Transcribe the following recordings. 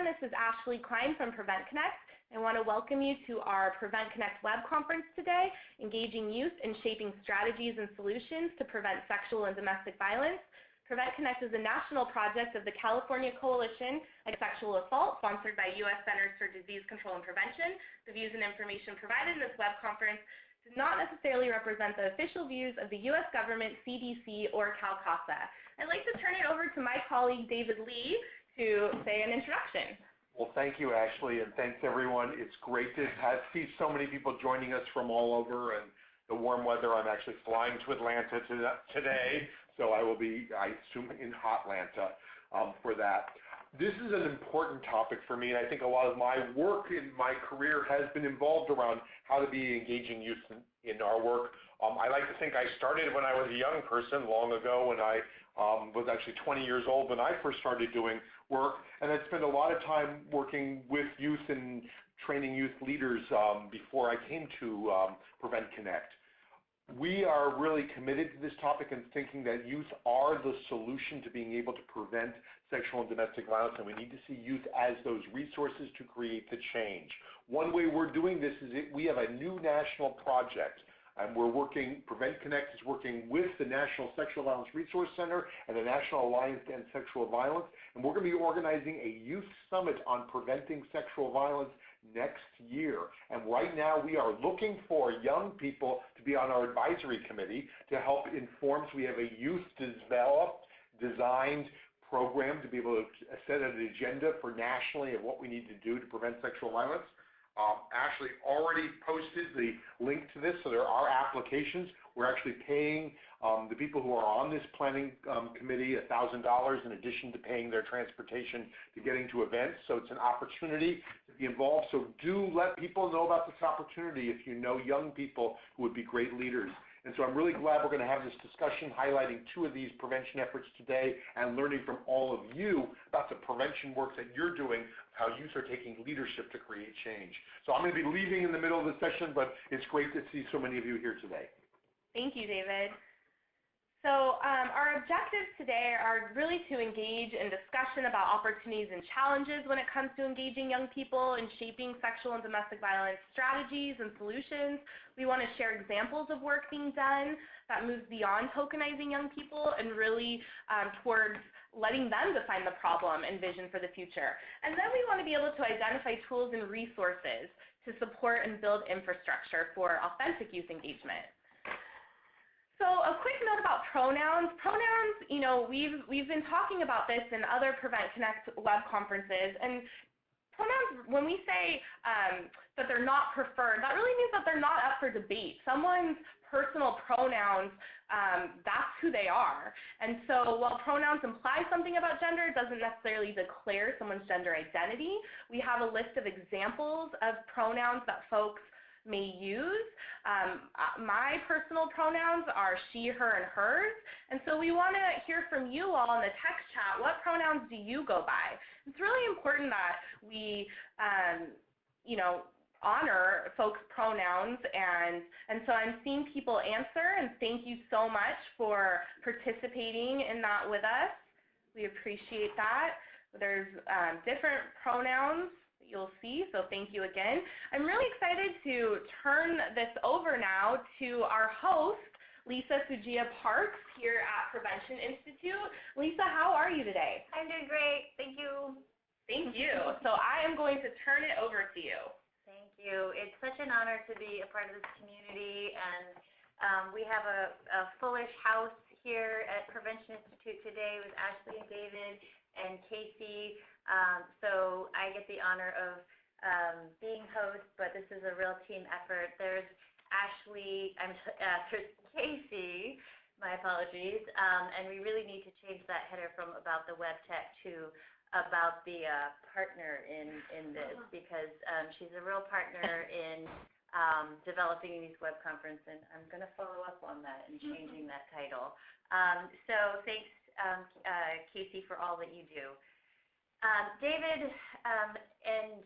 everyone. This is Ashley Klein from Prevent Connect. I want to welcome you to our Prevent Connect web conference today, Engaging Youth in Shaping Strategies and Solutions to Prevent Sexual and Domestic Violence. Prevent Connect is a national project of the California Coalition Against Sexual Assault, sponsored by U.S. Centers for Disease Control and Prevention. The views and information provided in this web conference do not necessarily represent the official views of the U.S. government, CDC, or CalCASA. I'd like to turn it over to my colleague, David Lee, to say an introduction. Well, thank you, Ashley, and thanks, everyone. It's great to see so many people joining us from all over, and the warm weather. I'm actually flying to Atlanta today, so I will be, I assume, in Hotlanta for that. This is an important topic for me, and I think a lot of my work in my career has been involved around how to be engaging youth in our work. I like to think I started when I was a young person long ago, when I was actually 20 years old when I first started doing work, and I spent a lot of time working with youth and training youth leaders before I came to Prevent Connect. We are really committed to this topic and thinking that youth are the solution to being able to prevent sexual and domestic violence, and we need to see youth as those resources to create the change. One way we're doing this is we have a new national project, and we're working, Prevent Connect is working with the National Sexual Violence Resource Center and the National Alliance Against Sexual Violence, and we're going to be organizing a youth summit on preventing sexual violence next year. And right now we are looking for young people to be on our advisory committee to help inform. So we have a youth designed program to be able to set an agenda for nationally of what we need to do to prevent sexual violence. Ashley already posted the link to this, so there are applications. We're actually paying the people who are on this planning committee $1,000 in addition to paying their transportation to getting to events. So it's an opportunity to be involved. So do let people know about this opportunity if you know young people who would be great leaders. And so I'm really glad we're going to have this discussion highlighting two of these prevention efforts today and learning from all of you about the prevention work that you're doing, how youth are taking leadership to create change. So I'm going to be leaving in the middle of the session, but it's great to see so many of you here today. Thank you, David. So our objectives today are really to engage in discussion about opportunities and challenges when it comes to engaging young people in shaping sexual and domestic violence strategies and solutions. We want to share examples of work being done that moves beyond tokenizing young people and really towards letting them define the problem and vision for the future. And then we want to be able to identify tools and resources to support and build infrastructure for authentic youth engagement. So a quick note about pronouns. Pronouns, you know, we've been talking about this in other Prevent Connect web conferences, and pronouns, when we say that they're not preferred, that really means that they're not up for debate. Someone's personal pronouns, that's who they are. And so while pronouns imply something about gender, it doesn't necessarily declare someone's gender identity. We have a list of examples of pronouns that folks may use. My personal pronouns are she, her, and hers, and so we want to hear from you all in the text chat. What pronouns do you go by? It's really important that we, you know, honor folks' pronouns, and so I'm seeing people answer, and thank you so much for participating in that with us. We appreciate that. There's different pronouns you'll see, so thank you again. I'm really excited to turn this over now to our host, Lisa Fujia Parks here at Prevention Institute. Lisa, how are you today? I'm doing great, thank you. Thank you. So I am going to turn it over to you. Thank you. It's such an honor to be a part of this community, and we have a fullish house here at Prevention Institute today with Ashley and David and Casey. So I get the honor of being host, but this is a real team effort. There's Ashley, there's Casey, my apologies, and we really need to change that header from about the web tech to about the partner in this, because she's a real partner in developing these web conferences, and I'm going to follow up on that and changing that title. So thanks, Casey, for all that you do. David and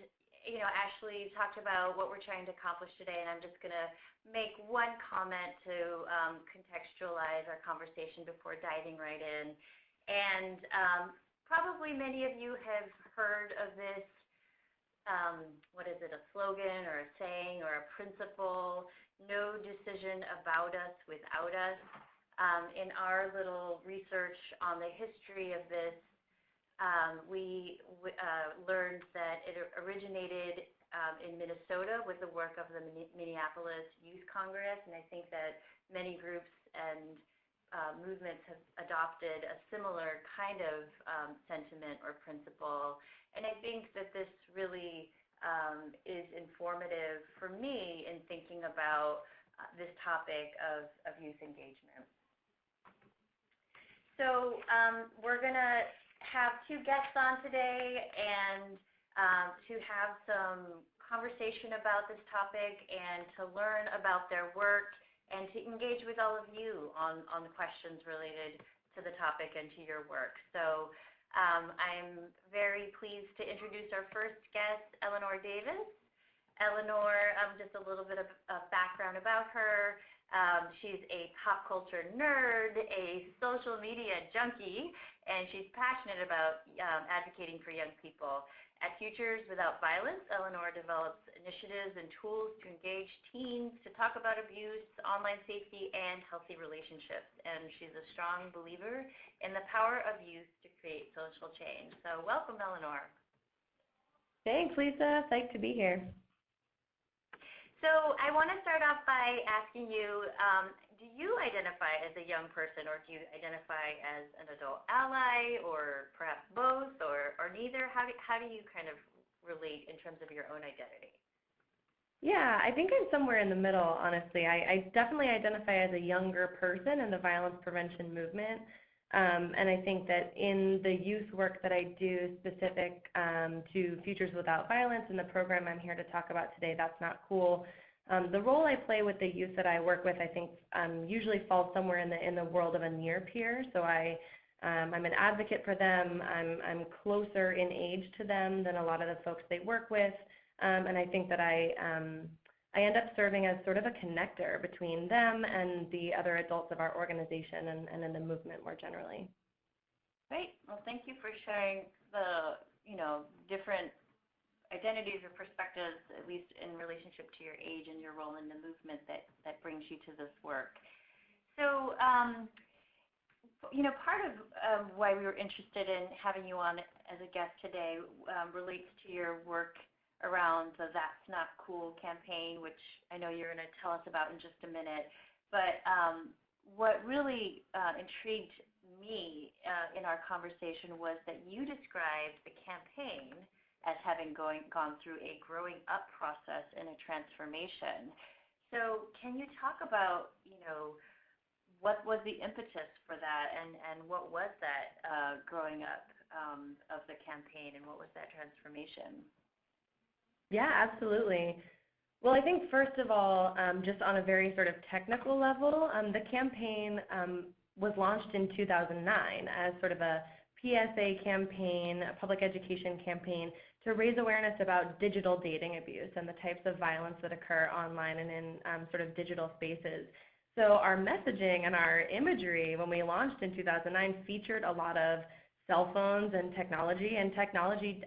Ashley talked about what we're trying to accomplish today, and I'm just going to make one comment to contextualize our conversation before diving right in. And probably many of you have heard of this, what is it, a slogan or a saying or a principle, no decision about us without us. In our little research on the history of this, we learned that it originated in Minnesota with the work of the Minneapolis Youth Congress, and I think that many groups and movements have adopted a similar kind of sentiment or principle. And I think that this really is informative for me in thinking about this topic of youth engagement. So we're going to have two guests on today and to have some conversation about this topic and to learn about their work and to engage with all of you on the questions related to the topic and to your work. So I'm very pleased to introduce our first guest, Eleanor Davis. Eleanor, just a little bit of background about her. She's a pop culture nerd, a social media junkie, and she's passionate about advocating for young people. At Futures Without Violence, Eleanor develops initiatives and tools to engage teens to talk about abuse, online safety, and healthy relationships. And she's a strong believer in the power of youth to create social change. So welcome, Eleanor. Thanks, Lisa. Psyched to be here. So I want to start off by asking you, do you identify as a young person, or do you identify as an adult ally, or perhaps both, or neither? How do you kind of relate in terms of your own identity? Yeah, I think I'm somewhere in the middle, honestly. I definitely identify as a younger person in the violence prevention movement. And I think that in the youth work that I do specific to Futures Without Violence and the program I'm here to talk about today, That's Not Cool, the role I play with the youth that I work with, I think, usually falls somewhere in the world of a near peer. So I'm an advocate for them. I'm closer in age to them than a lot of the folks they work with. And I think that I end up serving as sort of a connector between them and the other adults of our organization and in the movement more generally. Great. Well, thank you for sharing the, different identities or perspectives, at least in relationship to your age and your role in the movement that brings you to this work. So, part of why we were interested in having you on as a guest today relates to your work around the That's Not Cool campaign, which I know you're going to tell us about in just a minute. But what really intrigued me in our conversation was that you described the campaign as having gone through a growing up process and a transformation. So can you talk about, what was the impetus for that, and what was that growing up of the campaign, and what was that transformation? Yeah, absolutely. Well, I think first of all, just on a very sort of technical level, the campaign was launched in 2009 as sort of a PSA campaign, a public education campaign, to raise awareness about digital dating abuse and the types of violence that occur online and in sort of digital spaces. So our messaging and our imagery when we launched in 2009 featured a lot of cell phones and technology,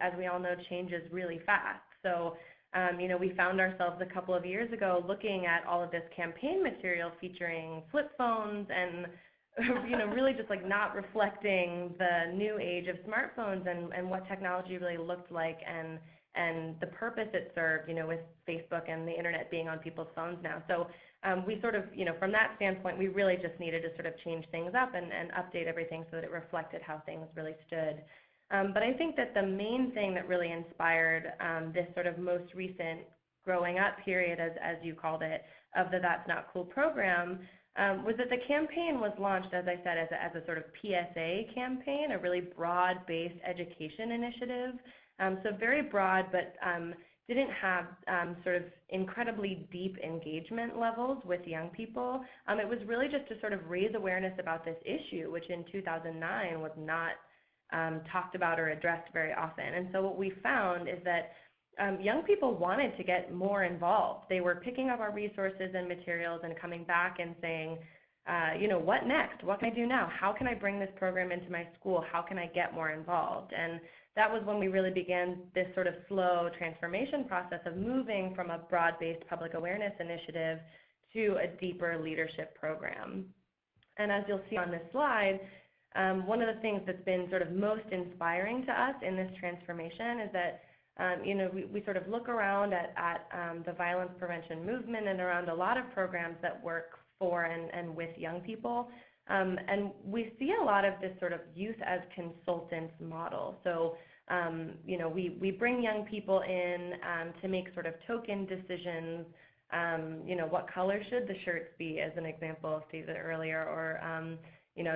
as we all know, changes really fast. So, we found ourselves a couple of years ago looking at all of this campaign material featuring flip phones and, really just like not reflecting the new age of smartphones and what technology really looked like and the purpose it served, with Facebook and the internet being on people's phones now. So we sort of, from that standpoint, we really just needed to sort of change things up and update everything so that it reflected how things really stood. But I think that the main thing that really inspired this sort of most recent growing up period, as you called it, of the That's Not Cool program, was that the campaign was launched, as I said, as a sort of PSA campaign, a really broad-based education initiative. So very broad, but didn't have sort of incredibly deep engagement levels with young people. It was really just to sort of raise awareness about this issue, which in 2009 was not talked about or addressed very often. And so what we found is that young people wanted to get more involved. They were picking up our resources and materials and coming back and saying, what next? What can I do now? How can I bring this program into my school? How can I get more involved? And that was when we really began this sort of slow transformation process of moving from a broad-based public awareness initiative to a deeper leadership program. And as you'll see on this slide, one of the things that's been sort of most inspiring to us in this transformation is that we sort of look around at the violence prevention movement and around a lot of programs that work for and with young people. And we see a lot of this sort of youth as consultants model. So, we bring young people in to make sort of token decisions. What color should the shirts be, as an example stated earlier, or,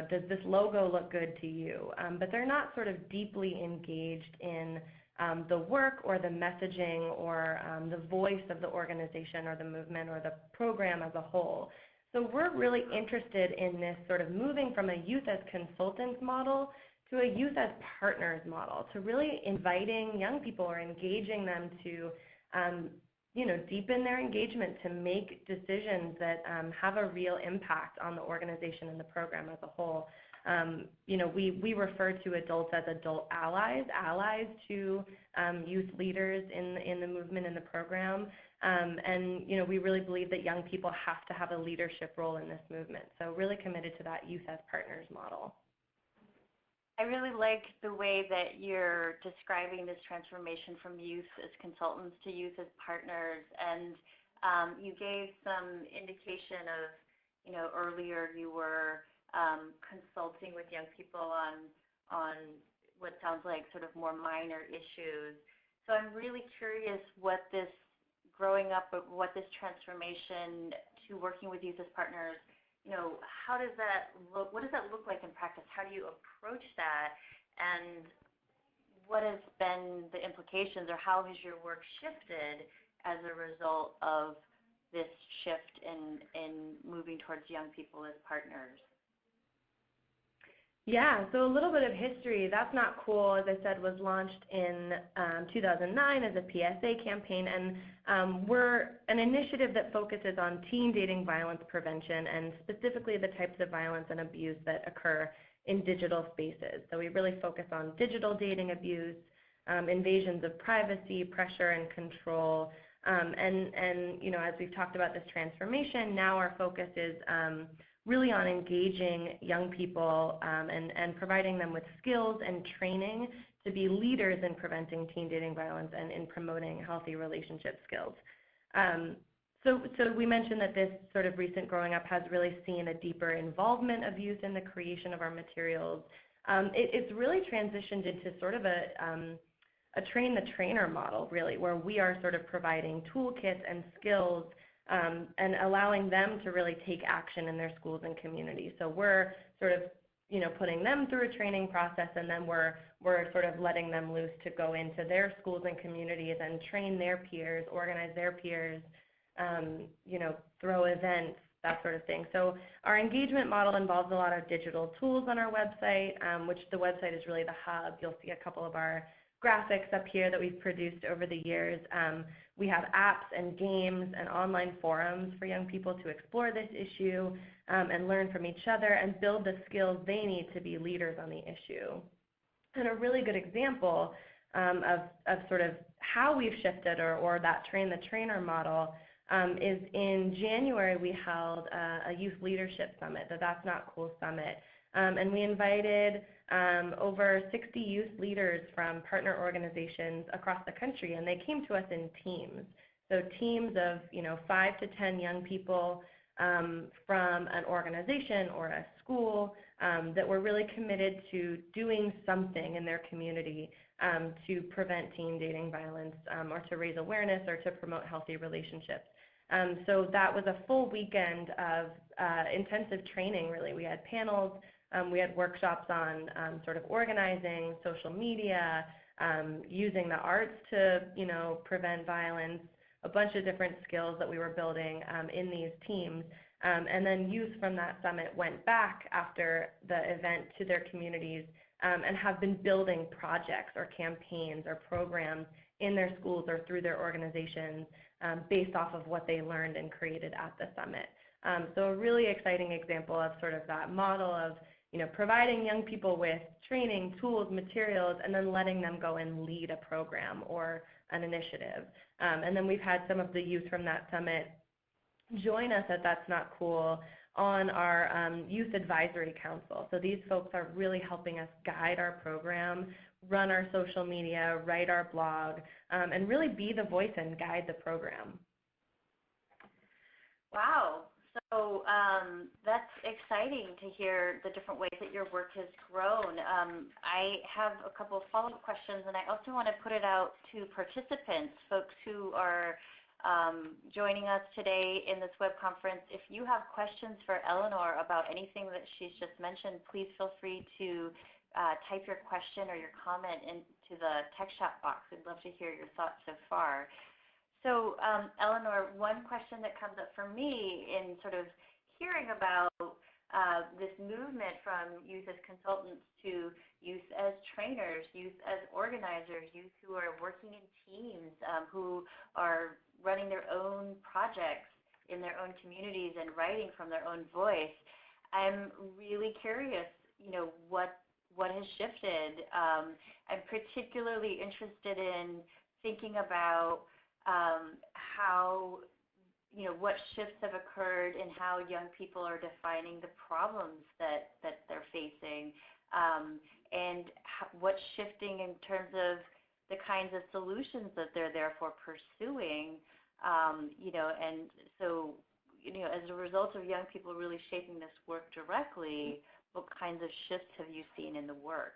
does this logo look good to you? But they're not sort of deeply engaged in the work or the messaging or the voice of the organization or the movement or the program as a whole. So we're really interested in this sort of moving from a youth as consultants model to a youth as partners model, to really inviting young people or engaging them to, deepen their engagement, to make decisions that have a real impact on the organization and the program as a whole. We refer to adults as adult allies to youth leaders in the movement and the program. We really believe that young people have to have a leadership role in this movement. So really committed to that youth as partners model. I really like the way that you're describing this transformation from youth as consultants to youth as partners. And you gave some indication of, earlier you were consulting with young people on what sounds like sort of more minor issues. So I'm really curious what this growing up, what this transformation to working with youth as partners, how does that look? What does that look like in practice? How do you approach that? And what has been the implications, or how has your work shifted as a result of this shift in moving towards young people as partners? Yeah, so a little bit of history. That's Not Cool, as I said, was launched in 2009 as a PSA campaign, and we're an initiative that focuses on teen dating violence prevention and specifically the types of violence and abuse that occur in digital spaces. So we really focus on digital dating abuse, invasions of privacy, pressure and control, and as we've talked about this transformation, now our focus is really on engaging young people and providing them with skills and training to be leaders in preventing teen dating violence and in promoting healthy relationship skills. So we mentioned that this sort of recent growing up has really seen a deeper involvement of youth in the creation of our materials. It's really transitioned into sort of a train-the-trainer model, really, where we are sort of providing toolkits and skills and allowing them to really take action in their schools and communities. So we're sort of, putting them through a training process, and then we're sort of letting them loose to go into their schools and communities and train their peers, organize their peers, throw events, that sort of thing. So our engagement model involves a lot of digital tools on our website, which the website is really the hub. You'll see a couple of our graphics up here that we've produced over the years. We have apps and games and online forums for young people to explore this issue and learn from each other and build the skills they need to be leaders on the issue. And a really good example of sort of how we've shifted or that train-the-trainer model is in January we held a youth leadership summit, the That's Not Cool Summit. And we invited over 60 youth leaders from partner organizations across the country, and they came to us in teams. So teams of 5 to 10 young people from an organization or a school that were really committed to doing something in their community to prevent teen dating violence or to raise awareness or to promote healthy relationships. So that was a full weekend of intensive training, really. We had panels. We had workshops on sort of organizing, social media, using the arts to, prevent violence, a bunch of different skills that we were building in these teams. And then youth from that summit went back after the event to their communities and have been building projects or campaigns or programs in their schools or through their organizations based off of what they learned and created at the summit. So a really exciting example of sort of that model of, providing young people with training, tools, materials, and then letting them go and lead a program or an initiative. And then we've had some of the youth from that summit join us at That's Not Cool on our Youth Advisory Council. So these folks are really helping us guide our program, run our social media, write our blog, and really be the voice and guide the program. Wow. So that's exciting to hear the different ways that your work has grown. I have a couple of follow-up questions, and I also want to put it out to participants, folks who are joining us today in this web conference. If you have questions for Eleanor about anything that she's just mentioned, please feel free to type your question or your comment into the text chat box. We'd love to hear your thoughts so far. So, Eleanor, one question that comes up for me in sort of hearing about this movement from youth as consultants to youth as trainers, youth as organizers, youth who are working in teams, who are running their own projects in their own communities and writing from their own voice. I'm really curious, what has shifted. I'm particularly interested in thinking about how, what shifts have occurred in how young people are defining the problems that they're facing, and what's shifting in terms of the kinds of solutions that they're therefore pursuing, and so, as a result of young people really shaping this work directly, what kinds of shifts have you seen in the work?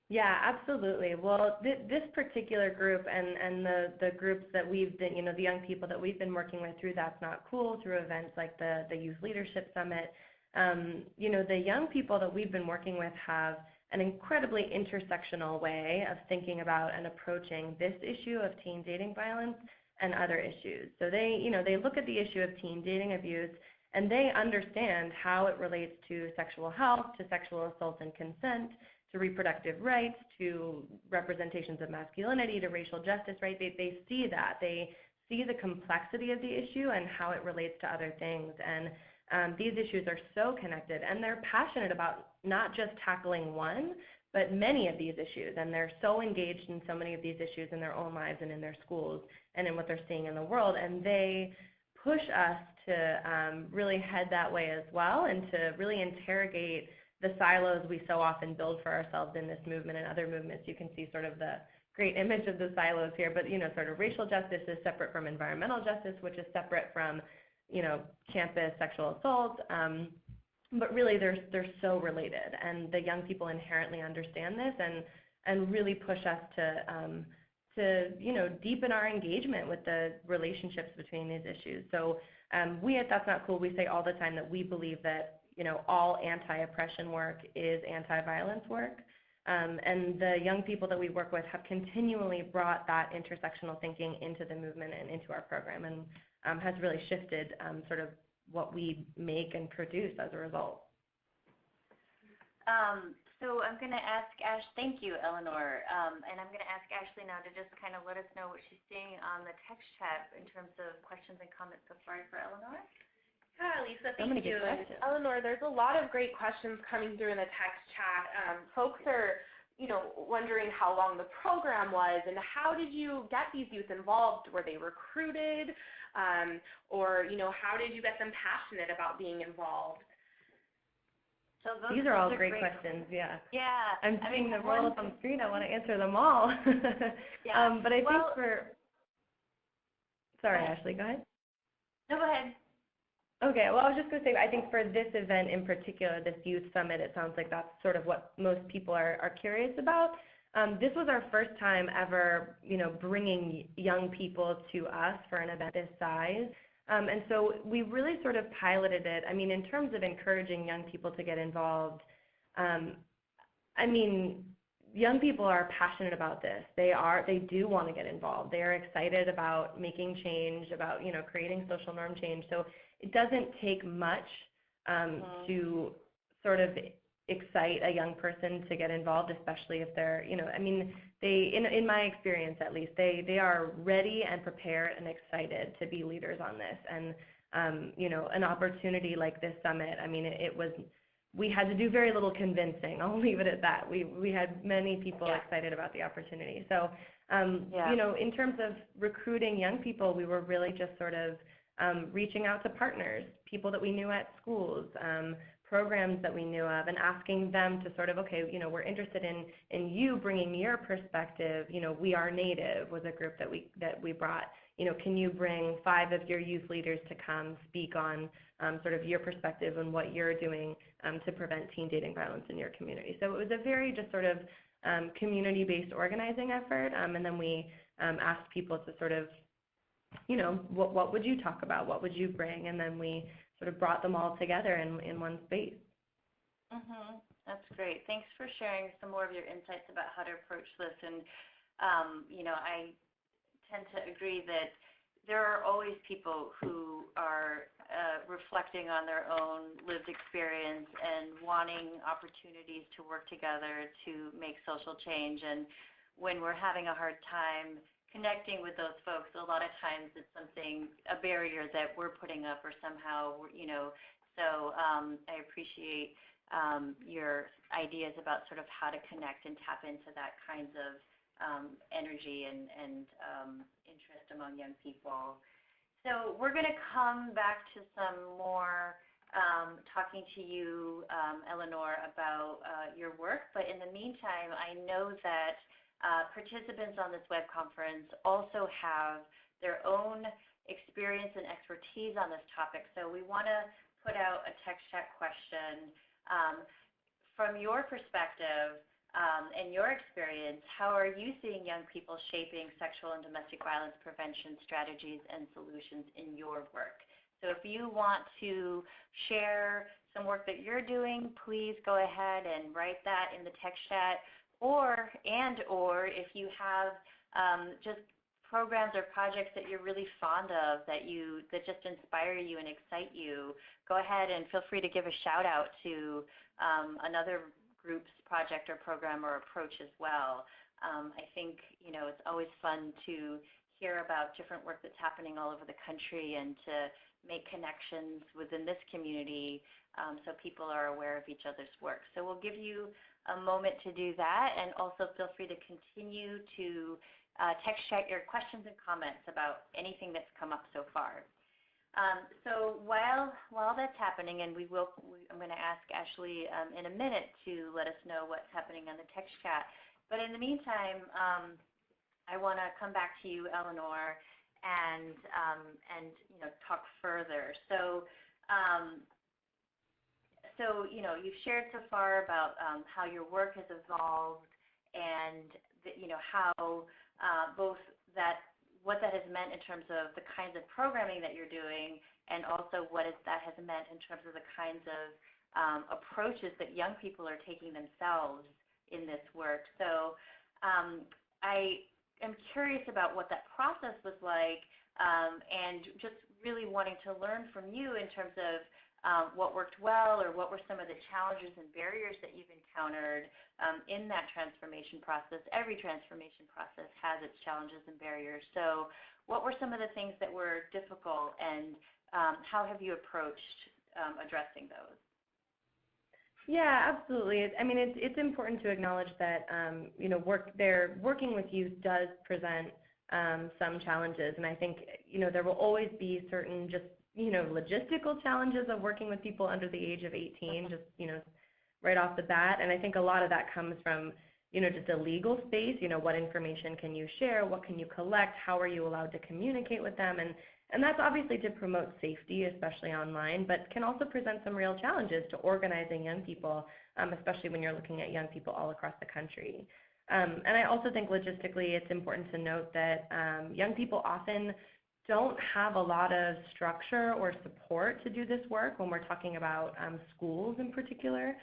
Yeah, absolutely. Well, this particular group and the groups that we've been, the young people that we've been working with through That's Not Cool, through events like the Youth Leadership Summit, the young people that we've been working with have an incredibly intersectional way of thinking about and approaching this issue of teen dating violence and other issues. So they look at the issue of teen dating abuse, and they understand how it relates to sexual health, to sexual assault and consent, to reproductive rights, to representations of masculinity, to racial justice, right? They see that. They see the complexity of the issue and how it relates to other things. And these issues are so connected, and they're passionate about not just tackling one, but many of these issues. And they're so engaged in so many of these issues in their own lives and in their schools and in what they're seeing in the world. And they push us to really head that way as well, and to really interrogate the silos we so often build for ourselves in this movement and other movements. You can see sort of the great image of the silos here, but sort of racial justice is separate from environmental justice, which is separate from campus sexual assault, but really they're so related, and the young people inherently understand this and really push us to deepen our engagement with the relationships between these issues. So we at That's Not Cool, we say all the time that we believe that all anti-oppression work is anti-violence work. And the young people that we work with have continually brought that intersectional thinking into the movement and into our program, and has really shifted sort of what we make and produce as a result. So I'm going to ask thank you, Eleanor, and I'm going to ask Ashley now to just kind of let us know what she's seeing on the text chat in terms of questions and comments so far for Eleanor. Yeah, Lisa, thank you. Eleanor, there's a lot of great questions coming through in the text chat. Folks are, wondering how long the program was, and how did you get these youth involved? Were they recruited? Or, how did you get them passionate about being involved? So these are all great questions, yeah. Yeah. I'm seeing the roll up on the screen. I want to answer them all. Yeah. But I think sorry, Ashley, go ahead. No, go ahead. Okay, well, I was just going to say, I think for this event in particular, this youth summit, it sounds like that's sort of what most people are curious about. This was our first time ever, bringing young people to us for an event this size. And so we really sort of piloted it. I mean, in terms of encouraging young people to get involved, young people are passionate about this. They do want to get involved. They are excited about making change, about, creating social norm change. So it doesn't take much to sort of excite a young person to get involved, especially if they're, in my experience at least, they are ready and prepared and excited to be leaders on this. And an opportunity like this summit, I mean, we had to do very little convincing. I'll leave it at that. We had many people excited about the opportunity. So, in terms of recruiting young people, we were really just sort of reaching out to partners, people that we knew at schools, programs that we knew of, and asking them to sort of, okay, we're interested in you bringing your perspective. We Are Native was a group that we brought. Can you bring 5 of your youth leaders to come speak on sort of your perspective and what you're doing to prevent teen dating violence in your community? So it was a very just sort of community-based organizing effort, and then we asked people to sort of, what would you talk about? What would you bring? And then we sort of brought them all together in one space. That's great. Thanks for sharing some more of your insights about how to approach this. And, I tend to agree that there are always people who are reflecting on their own lived experience and wanting opportunities to work together to make social change. And when we're having a hard time connecting with those folks, a lot of times it's a barrier that we're putting up or somehow, so I appreciate your ideas about sort of how to connect and tap into that kinds of energy and interest among young people. So we're going to come back to some more talking to you, Eleanor, about your work. But in the meantime, I know that participants on this web conference also have their own experience and expertise on this topic. So we want to put out a text chat question. From your perspective and your experience, how are you seeing young people shaping sexual and domestic violence prevention strategies and solutions in your work? So if you want to share some work that you're doing, please go ahead and write that in the text chat. Or if you have just programs or projects that you're really fond of that just inspire you and excite you, go ahead and feel free to give a shout out to another group's project or program or approach as well. I think it's always fun to hear about different work that's happening all over the country and to make connections within this community so people are aware of each other's work. So we'll give you a moment to do that, and also feel free to continue to text chat your questions and comments about anything that's come up so far. So while that's happening, and I'm going to ask Ashley in a minute to let us know what's happening on the text chat. But in the meantime, I want to come back to you, Eleanor, and talk further. So you've shared so far about how your work has evolved, and how both what that has meant in terms of the kinds of programming that you're doing, and also what that has meant in terms of the kinds of approaches that young people are taking themselves in this work. So I am curious about what that process was like, and just really wanting to learn from you in terms of what worked well, or what were some of the challenges and barriers that you've encountered in that transformation process. Every transformation process has its challenges and barriers. So what were some of the things that were difficult, and how have you approached addressing those? Yeah, absolutely. I mean, it's important to acknowledge that working with youth does present some challenges, and I think there will always be certain just logistical challenges of working with people under the age of 18, just right off the bat. And I think a lot of that comes from just a legal space. What information can you share? What can you collect? How are you allowed to communicate with them? And that's obviously to promote safety, especially online, but can also present some real challenges to organizing young people, especially when you're looking at young people all across the country. And I also think logistically it's important to note that young people often don't have a lot of structure or support to do this work when we're talking about schools in particular.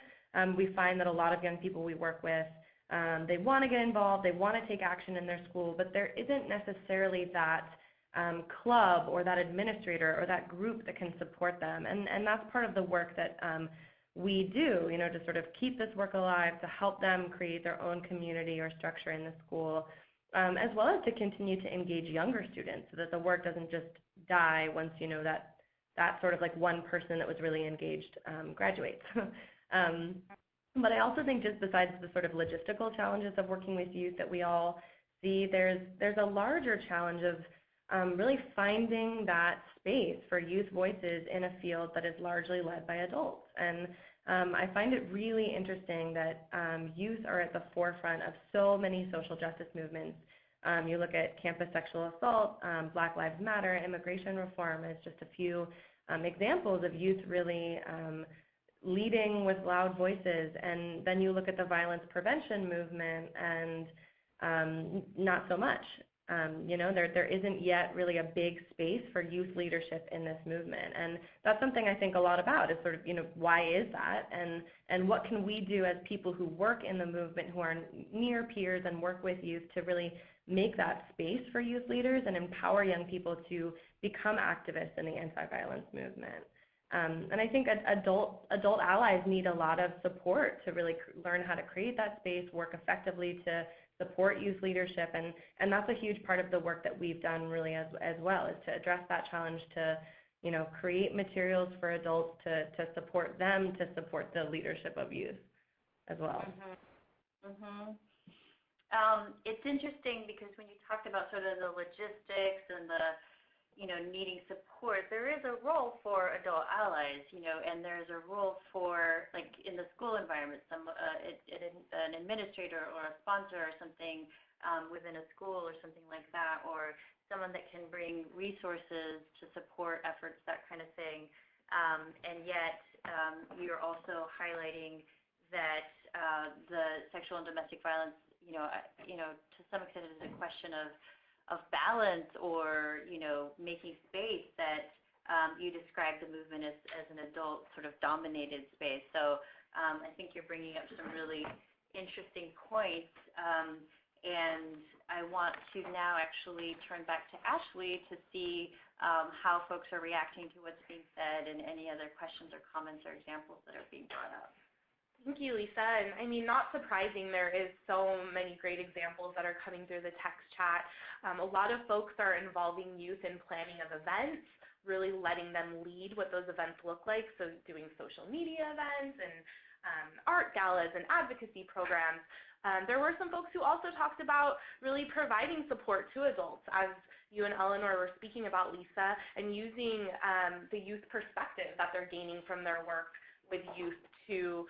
We find that a lot of young people we work with, they want to get involved, they want to take action in their school, but there isn't necessarily that club or that administrator or that group that can support them. And that's part of the work that we do, to sort of keep this work alive, to help them create their own community or structure in the school, as well as to continue to engage younger students so that the work doesn't just die once that that sort of like one person that was really engaged graduates. But I also think just besides the sort of logistical challenges of working with youth that we all see, there's a larger challenge of really finding that space for youth voices in a field that is largely led by adults. And I find it really interesting that youth are at the forefront of so many social justice movements. You look at campus sexual assault, Black Lives Matter, immigration reform as just a few examples of youth really leading with loud voices. And then you look at the violence prevention movement and not so much. There isn't yet really a big space for youth leadership in this movement. And that's something I think a lot about is sort of, why is that? And what can we do as people who work in the movement, who are near peers and work with youth to really make that space for youth leaders and empower young people to become activists in the anti-violence movement. And I think adult allies need a lot of support to really learn how to create that space, work effectively to support youth leadership, and that's a huge part of the work that we've done really as well, is to address that challenge to, create materials for adults to support them, to support the leadership of youth as well. It's interesting because when you talked about sort of the logistics and the needing support, there is a role for adult allies, and there's a role for, like, in the school environment, an administrator or a sponsor or something within a school or something like that, or someone that can bring resources to support efforts, that kind of thing. And yet, you're also highlighting that the sexual and domestic violence, to some extent is a question of balance or, making space that you describe the movement as an adult sort of dominated space. So I think you're bringing up some really interesting points. And I want to now actually turn back to Ashley to see how folks are reacting to what's being said and any other questions or comments or examples that are being brought up. Thank you, Lisa. And I mean, not surprising, there is so many great examples that are coming through the text chat. A lot of folks are involving youth in planning of events, really letting them lead what those events look like, so doing social media events and art galas and advocacy programs. There were some folks who also talked about really providing support to adults, as you and Eleanor were speaking about, Lisa, and using the youth perspective that they're gaining from their work with youth to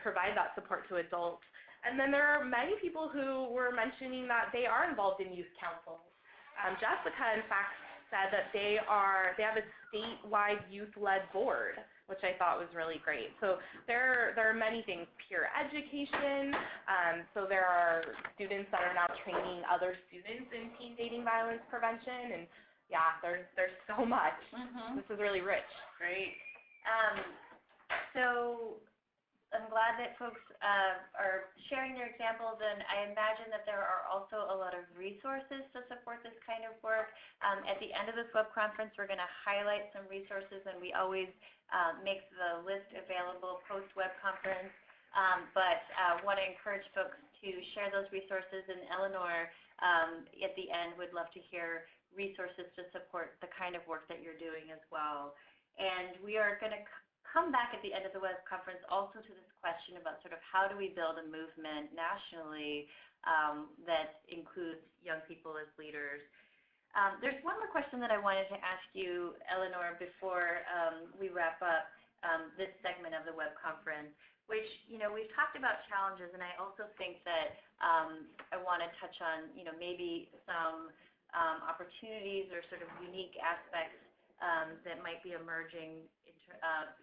provide that support to adults. And then there are many people who were mentioning that they are involved in youth councils. Jessica, in fact, said that they have a statewide youth-led board, which I thought was really great. So there are many things, peer education. So there are students that are now training other students in teen dating violence prevention, and yeah, there's so much. This is really rich. Great. So I'm glad that folks are sharing their examples, and I imagine that there are also a lot of resources to support this kind of work. At the end of this web conference, we're going to highlight some resources, and we always make the list available post-web conference. But I want to encourage folks to share those resources, and Eleanor, at the end, would love to hear resources to support the kind of work that you're doing as well. And we are going to come back at the end of the web conference also to this question about sort of how do we build a movement nationally that includes young people as leaders. There's one more question that I wanted to ask you, Eleanor, before we wrap up this segment of the web conference, which, we've talked about challenges, and I also think that I want to touch on, maybe some opportunities or sort of unique aspects that might be emerging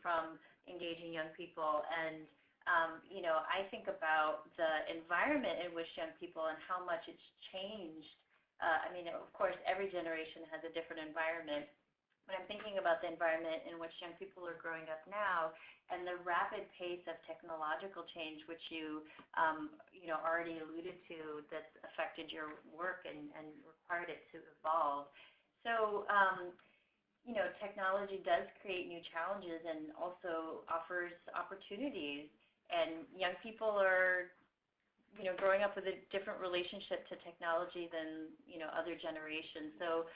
from engaging young people. And, I think about the environment in which young people and how much it's changed. Of course, every generation has a different environment, but I'm thinking about the environment in which young people are growing up now and the rapid pace of technological change, which you, already alluded to, that's affected your work and required it to evolve. So, technology does create new challenges and also offers opportunities. And young people are, growing up with a different relationship to technology than, other generations. So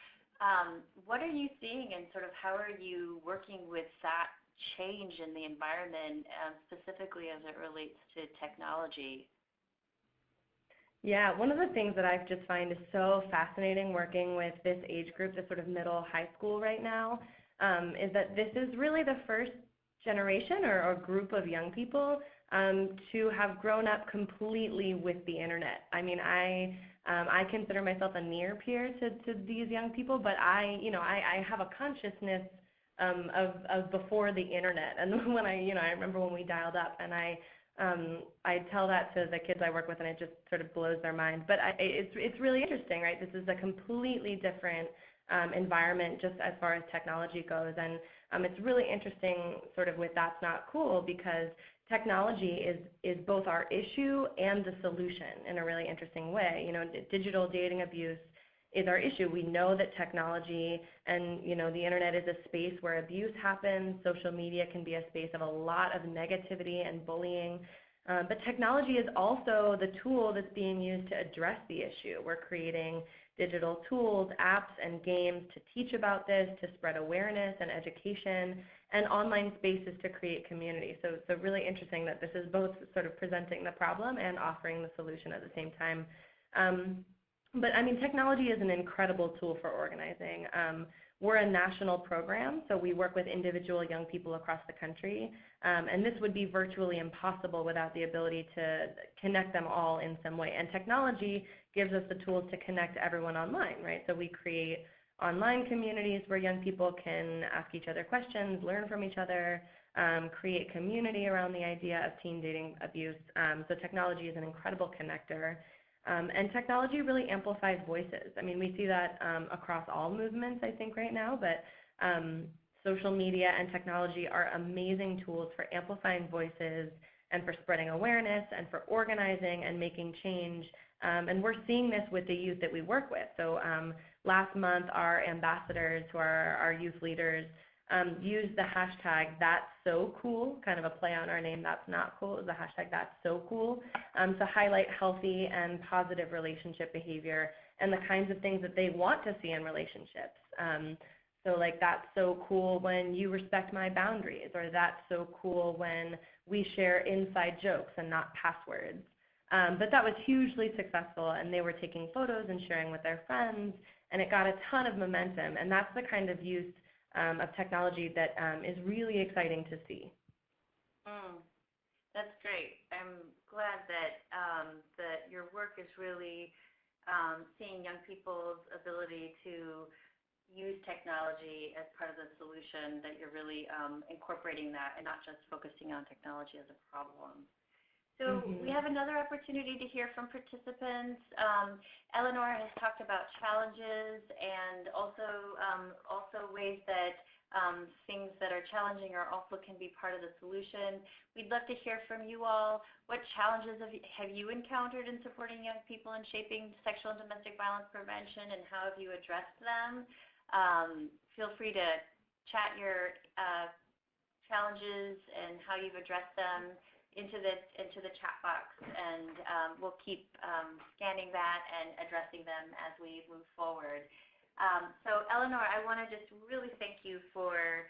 What are you seeing, and sort of how are you working with that change in the environment, specifically as it relates to technology? Yeah, one of the things that I've just find is so fascinating working with this age group, this sort of middle high school right now, is that this is really the first generation or group of young people to have grown up completely with the internet. I mean, I consider myself a near peer to these young people, but I have a consciousness of before the internet. And when I remember when we dialed up, and I tell that to the kids I work with, and it just sort of blows their mind. But it's really interesting, right? This is a completely different environment just as far as technology goes, and it's really interesting sort of with That's Not Cool, because technology is both our issue and the solution in a really interesting way. You know, digital dating abuse is our issue. We know that technology and, the internet is a space where abuse happens. Social media can be a space of a lot of negativity and bullying. But technology is also the tool that's being used to address the issue. We're creating digital tools, apps, and games to teach about this, to spread awareness and education, and online spaces to create community. So it's really interesting that this is both sort of presenting the problem and offering the solution at the same time. But I mean, technology is an incredible tool for organizing. We're a national program, so we work with individual young people across the country, and this would be virtually impossible without the ability to connect them all in some way. And technology gives us the tools to connect everyone online, right? So we create online communities where young people can ask each other questions, learn from each other, create community around the idea of teen dating abuse. So technology is an incredible connector. And technology really amplifies voices. I mean, we see that across all movements, I think, right now, but social media and technology are amazing tools for amplifying voices and for spreading awareness and for organizing and making change. And we're seeing this with the youth that we work with. So last month, our ambassadors, who are our youth leaders, used the hashtag That's So Cool, kind of a play on our name That's Not Cool, is the hashtag That's So Cool, to highlight healthy and positive relationship behavior and the kinds of things that they want to see in relationships. So like, that's so cool when you respect my boundaries, or that's so cool when we share inside jokes and not passwords. But that was hugely successful, and they were taking photos and sharing with their friends, and it got a ton of momentum, and that's the kind of use of technology that is really exciting to see. That's great. I'm glad that that your work is really seeing young people's ability to use technology as part of the solution, that you're really incorporating that and not just focusing on technology as a problem. So we have another opportunity to hear from participants. Eleanor has talked about challenges and also ways that things that are challenging also can be part of the solution. We'd love to hear from you all. What challenges have you encountered in supporting young people in shaping sexual and domestic violence prevention, and how have you addressed them? Feel free to chat your challenges and how you've addressed them into the chat box, and we'll keep scanning that and addressing them as we move forward. So Eleanor, I want to just really thank you for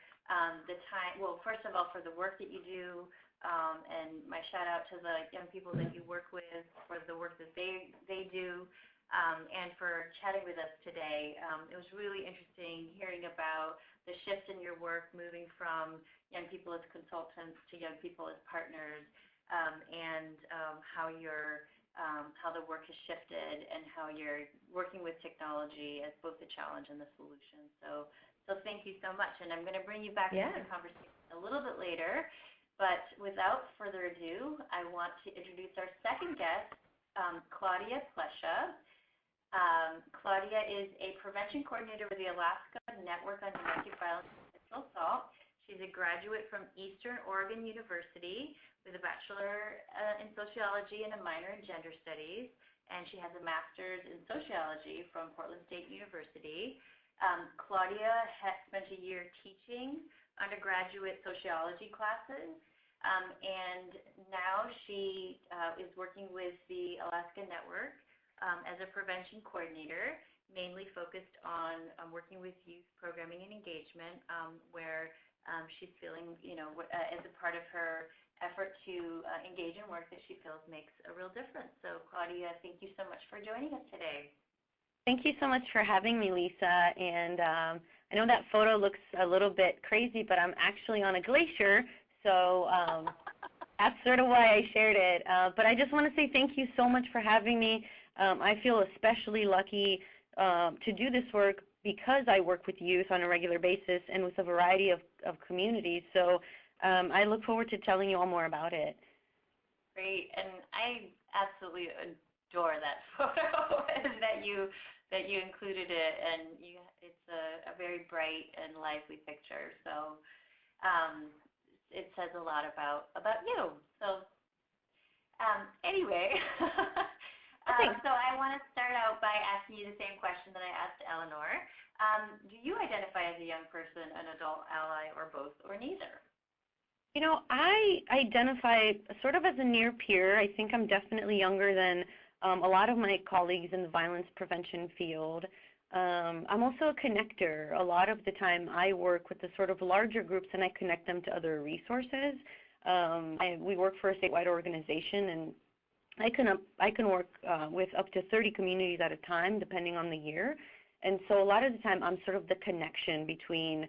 the time. Well, first of all, for the work that you do, and my shout out to the young people that you work with for the work that they do, and for chatting with us today. It was really interesting hearing about the shift in your work, moving from young people as consultants to young people as partners, and how the work has shifted, and how you're working with technology as both the challenge and the solution. So thank you so much, and I'm going to bring you back into the conversation a little bit later. But without further ado, I want to introduce our second guest, Claudia Plesha. Claudia is a prevention coordinator with the Alaska Network on Domestic Violence and Sexual Assault. She's a graduate from Eastern Oregon University with a bachelor in sociology and a minor in gender studies, and she has a master's in sociology from Portland State University. Claudia has spent a year teaching undergraduate sociology classes, and now she is working with the Alaska Network as a prevention coordinator, mainly focused on working with youth programming and engagement, where she's feeling, as a part of her effort to engage in work that she feels makes a real difference. So Claudia, thank you so much for joining us today. Thank you so much for having me, Lisa. And I know that photo looks a little bit crazy, but I'm actually on a glacier, so that's sort of why I shared it. But I just want to say thank you so much for having me. I feel especially lucky to do this work because I work with youth on a regular basis and with a variety of communities. So I look forward to telling you all more about it. Great, and I absolutely adore that photo that you included it, and it's a very bright and lively picture. So it says a lot about you. So anyway, so I want to start out by asking you the same question that I asked Eleanor. Do you identify as a young person, an adult ally, or both, or neither? I identify sort of as a near peer. I think I'm definitely younger than a lot of my colleagues in the violence prevention field. I'm also a connector. A lot of the time I work with the sort of larger groups and I connect them to other resources. We work for a statewide organization, and I can work with up to 30 communities at a time depending on the year. And so a lot of the time I'm sort of the connection between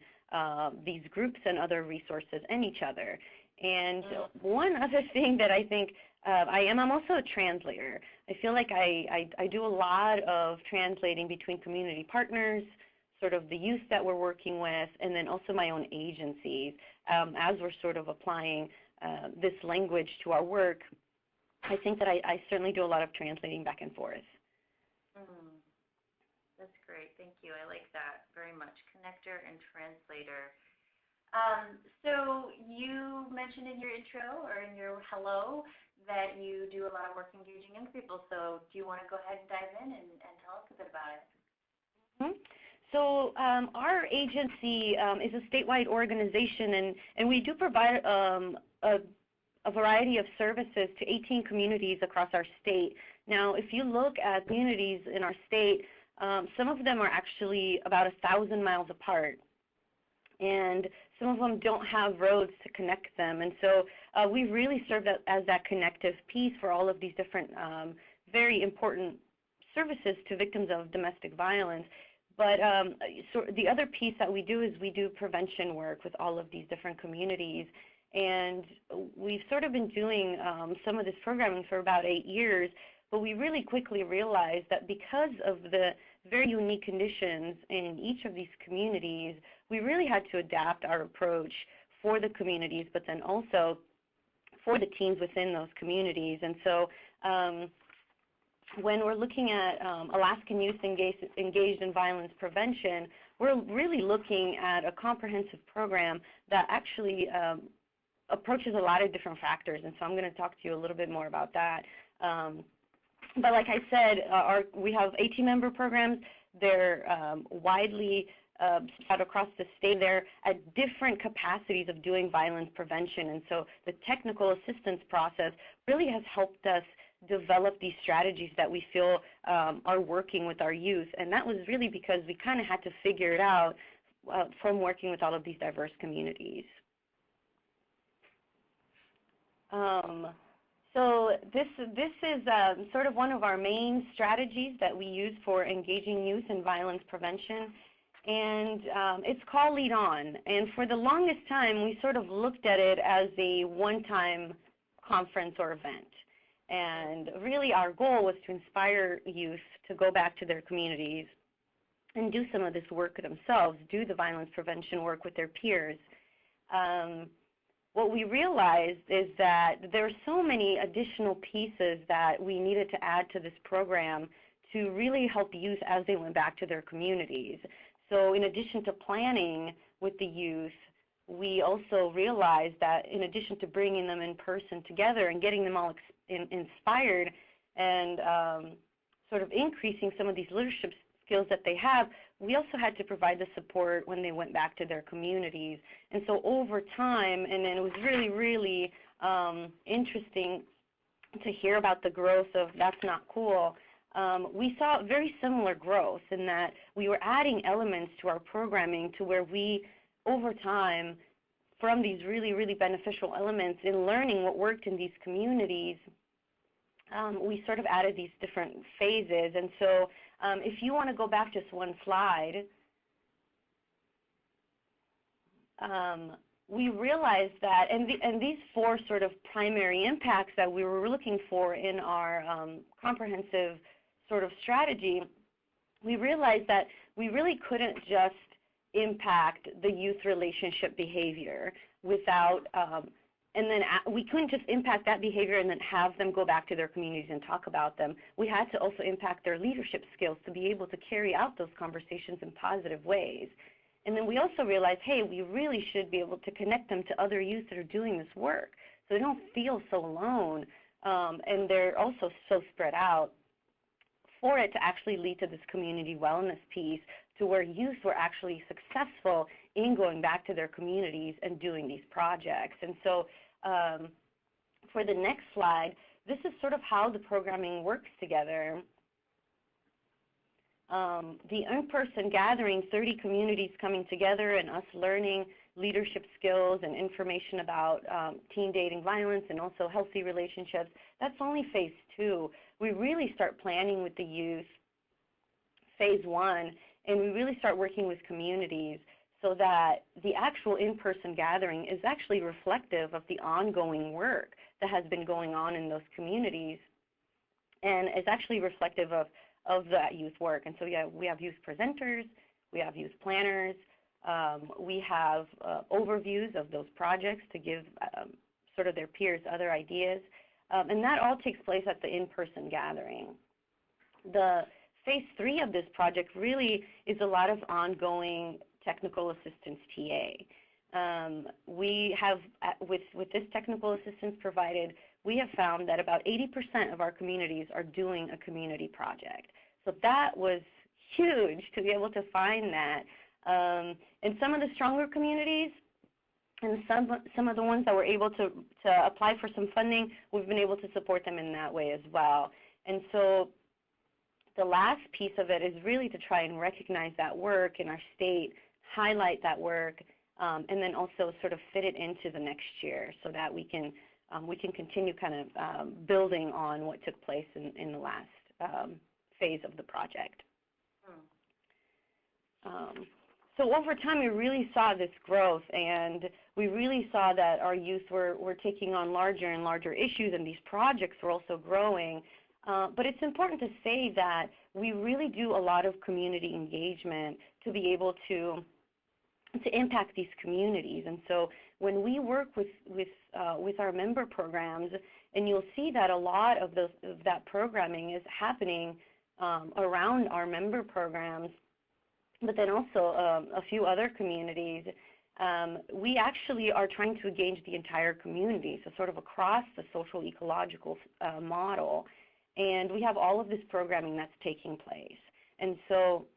these groups and other resources and each other. And one other thing that I think I'm also a translator. I feel like I do a lot of translating between community partners, sort of the youth that we're working with, and then also my own agencies as we're sort of applying this language to our work. I think that I certainly do a lot of translating back and forth. That's great. Thank you. I like that very much. Connector and translator. So you mentioned in your intro or in your hello that you do a lot of work engaging young people. So do you want to go ahead and dive in and tell us a bit about it? So our agency is a statewide organization, and we do provide a variety of services to 18 communities across our state. Now, if you look at communities in our state, some of them are actually about 1,000 miles apart, and some of them don't have roads to connect them. And so we really serve as that connective piece for all of these different very important services to victims of domestic violence. But so the other piece that we do is we do prevention work with all of these different communities. And we've sort of been doing some of this programming for about 8 years, but we really quickly realized that because of the very unique conditions in each of these communities, we really had to adapt our approach for the communities, but then also for the teams within those communities. And so when we're looking at Alaskan youth engaged in violence prevention, we're really looking at a comprehensive program that actually approaches a lot of different factors, and so I'm going to talk to you a little bit more about that. But like I said, we have 18-member programs. They're widely spread across the state. They're at different capacities of doing violence prevention, and so the technical assistance process really has helped us develop these strategies that we feel are working with our youth, and that was really because we kind of had to figure it out from working with all of these diverse communities. So this is sort of one of our main strategies that we use for engaging youth in violence prevention, and it's called Lead On. And for the longest time, we sort of looked at it as a one-time conference or event. And really our goal was to inspire youth to go back to their communities and do some of this work themselves, do the violence prevention work with their peers. What we realized is that there are so many additional pieces that we needed to add to this program to really help youth as they went back to their communities. So in addition to planning with the youth, we also realized that in addition to bringing them in person together and getting them all inspired and sort of increasing some of these leadership skills that they have, we also had to provide the support when they went back to their communities. And so over time, and then it was really, really interesting to hear about the growth of That's Not Cool. we saw very similar growth in that we were adding elements to our programming to where we, over time, from these really, really beneficial elements in learning what worked in these communities, we sort of added these different phases. And so if you want to go back just one slide, we realized that, and these four sort of primary impacts that we were looking for in our comprehensive sort of strategy, we realized that we really couldn't just impact the youth relationship behavior without, and then we couldn't just impact that behavior and then have them go back to their communities and talk about them. We had to also impact their leadership skills to be able to carry out those conversations in positive ways. And then we also realized, hey, we really should be able to connect them to other youth that are doing this work so they don't feel so alone, and they're also so spread out, for it to actually lead to this community wellness piece to where youth were actually successful in going back to their communities and doing these projects. And so for the next slide, this is sort of how the programming works together. The in-person gathering, 30 communities coming together and us learning leadership skills and information about teen dating violence and also healthy relationships, that's only phase 2. We really start planning with the youth, phase 1, and we really start working with communities so that the actual in-person gathering is actually reflective of the ongoing work that has been going on in those communities, and is actually reflective of that youth work. And so yeah, we have youth presenters, we have youth planners, we have overviews of those projects to give sort of their peers other ideas, and that all takes place at the in-person gathering. The phase 3 of this project really is a lot of ongoing technical assistance TA. We have, with this technical assistance provided, we have found that about 80% of our communities are doing a community project. So that was huge to be able to find that. In some of the stronger communities, and some of the ones that were able to apply for some funding, we've been able to support them in that way as well. And so the last piece of it is really to try and recognize that work in our state, highlight that work, and then also sort of fit it into the next year so that we can continue kind of building on what took place in the last phase of the project. So over time, we really saw this growth, and we really saw that our youth were taking on larger and larger issues, and these projects were also growing. But it's important to say that we really do a lot of community engagement to be able to impact these communities. And so when we work with our member programs, and you'll see that a lot of that programming is happening around our member programs, but then also a few other communities, we actually are trying to engage the entire community, so sort of across the social ecological model. And we have all of this programming that's taking place. And so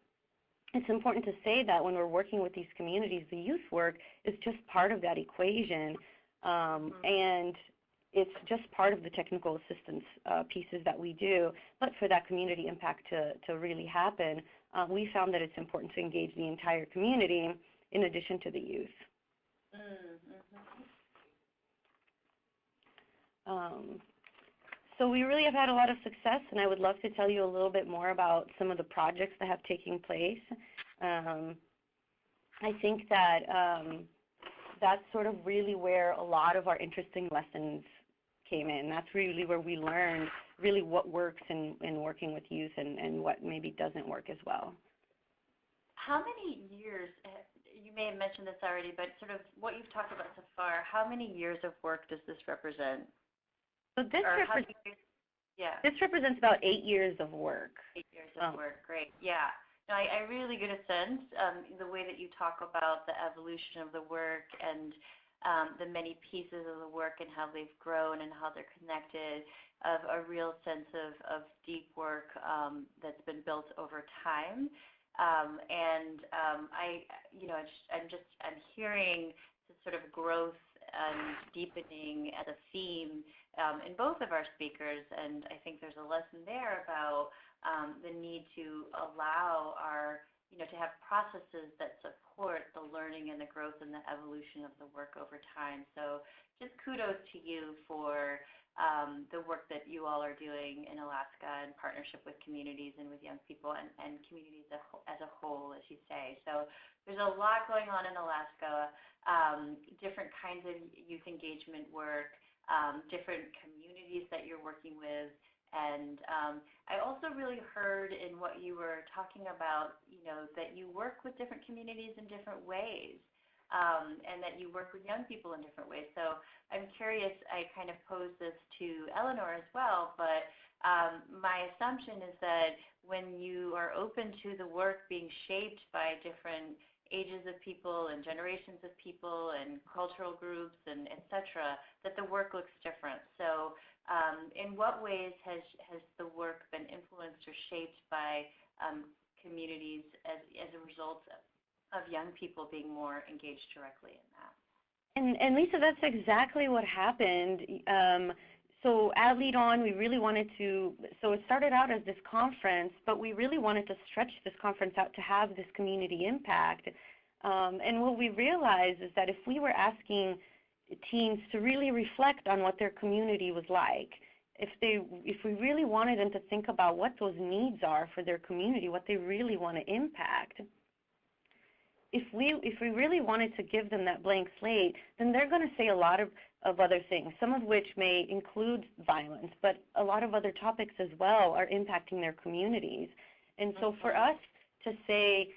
it's important to say that when we're working with these communities, the youth work is just part of that equation, and it's just part of the technical assistance pieces that we do. But for that community impact to really happen, we found that it's important to engage the entire community in addition to the youth. So we really have had a lot of success, and I would love to tell you a little bit more about some of the projects that have taken place. I think that that's sort of really where a lot of our interesting lessons came in. That's really where we learned really what works in working with youth and what maybe doesn't work as well. How many years, you may have mentioned this already, but sort of what you've talked about so far, how many years of work does this represent? So this represents about 8 years of work. 8 years of work, great. Yeah. No, I really get a sense, the way that you talk about the evolution of the work and the many pieces of the work and how they've grown and how they're connected, of a real sense of deep work that's been built over time. I'm hearing the sort of growth and deepening as a theme in both of our speakers, and I think there's a lesson there about the need to allow our, to have processes that support the learning and the growth and the evolution of the work over time. So just kudos to you for the work that you all are doing in Alaska in partnership with communities and with young people and communities as a whole, as you say. So there's a lot going on in Alaska, different kinds of youth engagement work, different communities that you're working with. And I also really heard in what you were talking about, that you work with different communities in different ways, and that you work with young people in different ways. So I'm curious, I kind of posed this to Eleanor as well, but my assumption is that when you are open to the work being shaped by different ages of people and generations of people and cultural groups and et cetera, that the work looks different. So in what ways has the work been influenced or shaped by communities as a result of young people being more engaged directly in that? And Lisa, that's exactly what happened. So at Lead On, we really wanted to, so it started out as this conference, but we really wanted to stretch this conference out to have this community impact. And what we realized is that if we were asking teens to really reflect on what their community was like, if we really wanted them to think about what those needs are for their community, what they really want to impact, if we really wanted to give them that blank slate, then they're going to say a lot of other things, some of which may include violence, but a lot of other topics as well are impacting their communities. And so for us to say,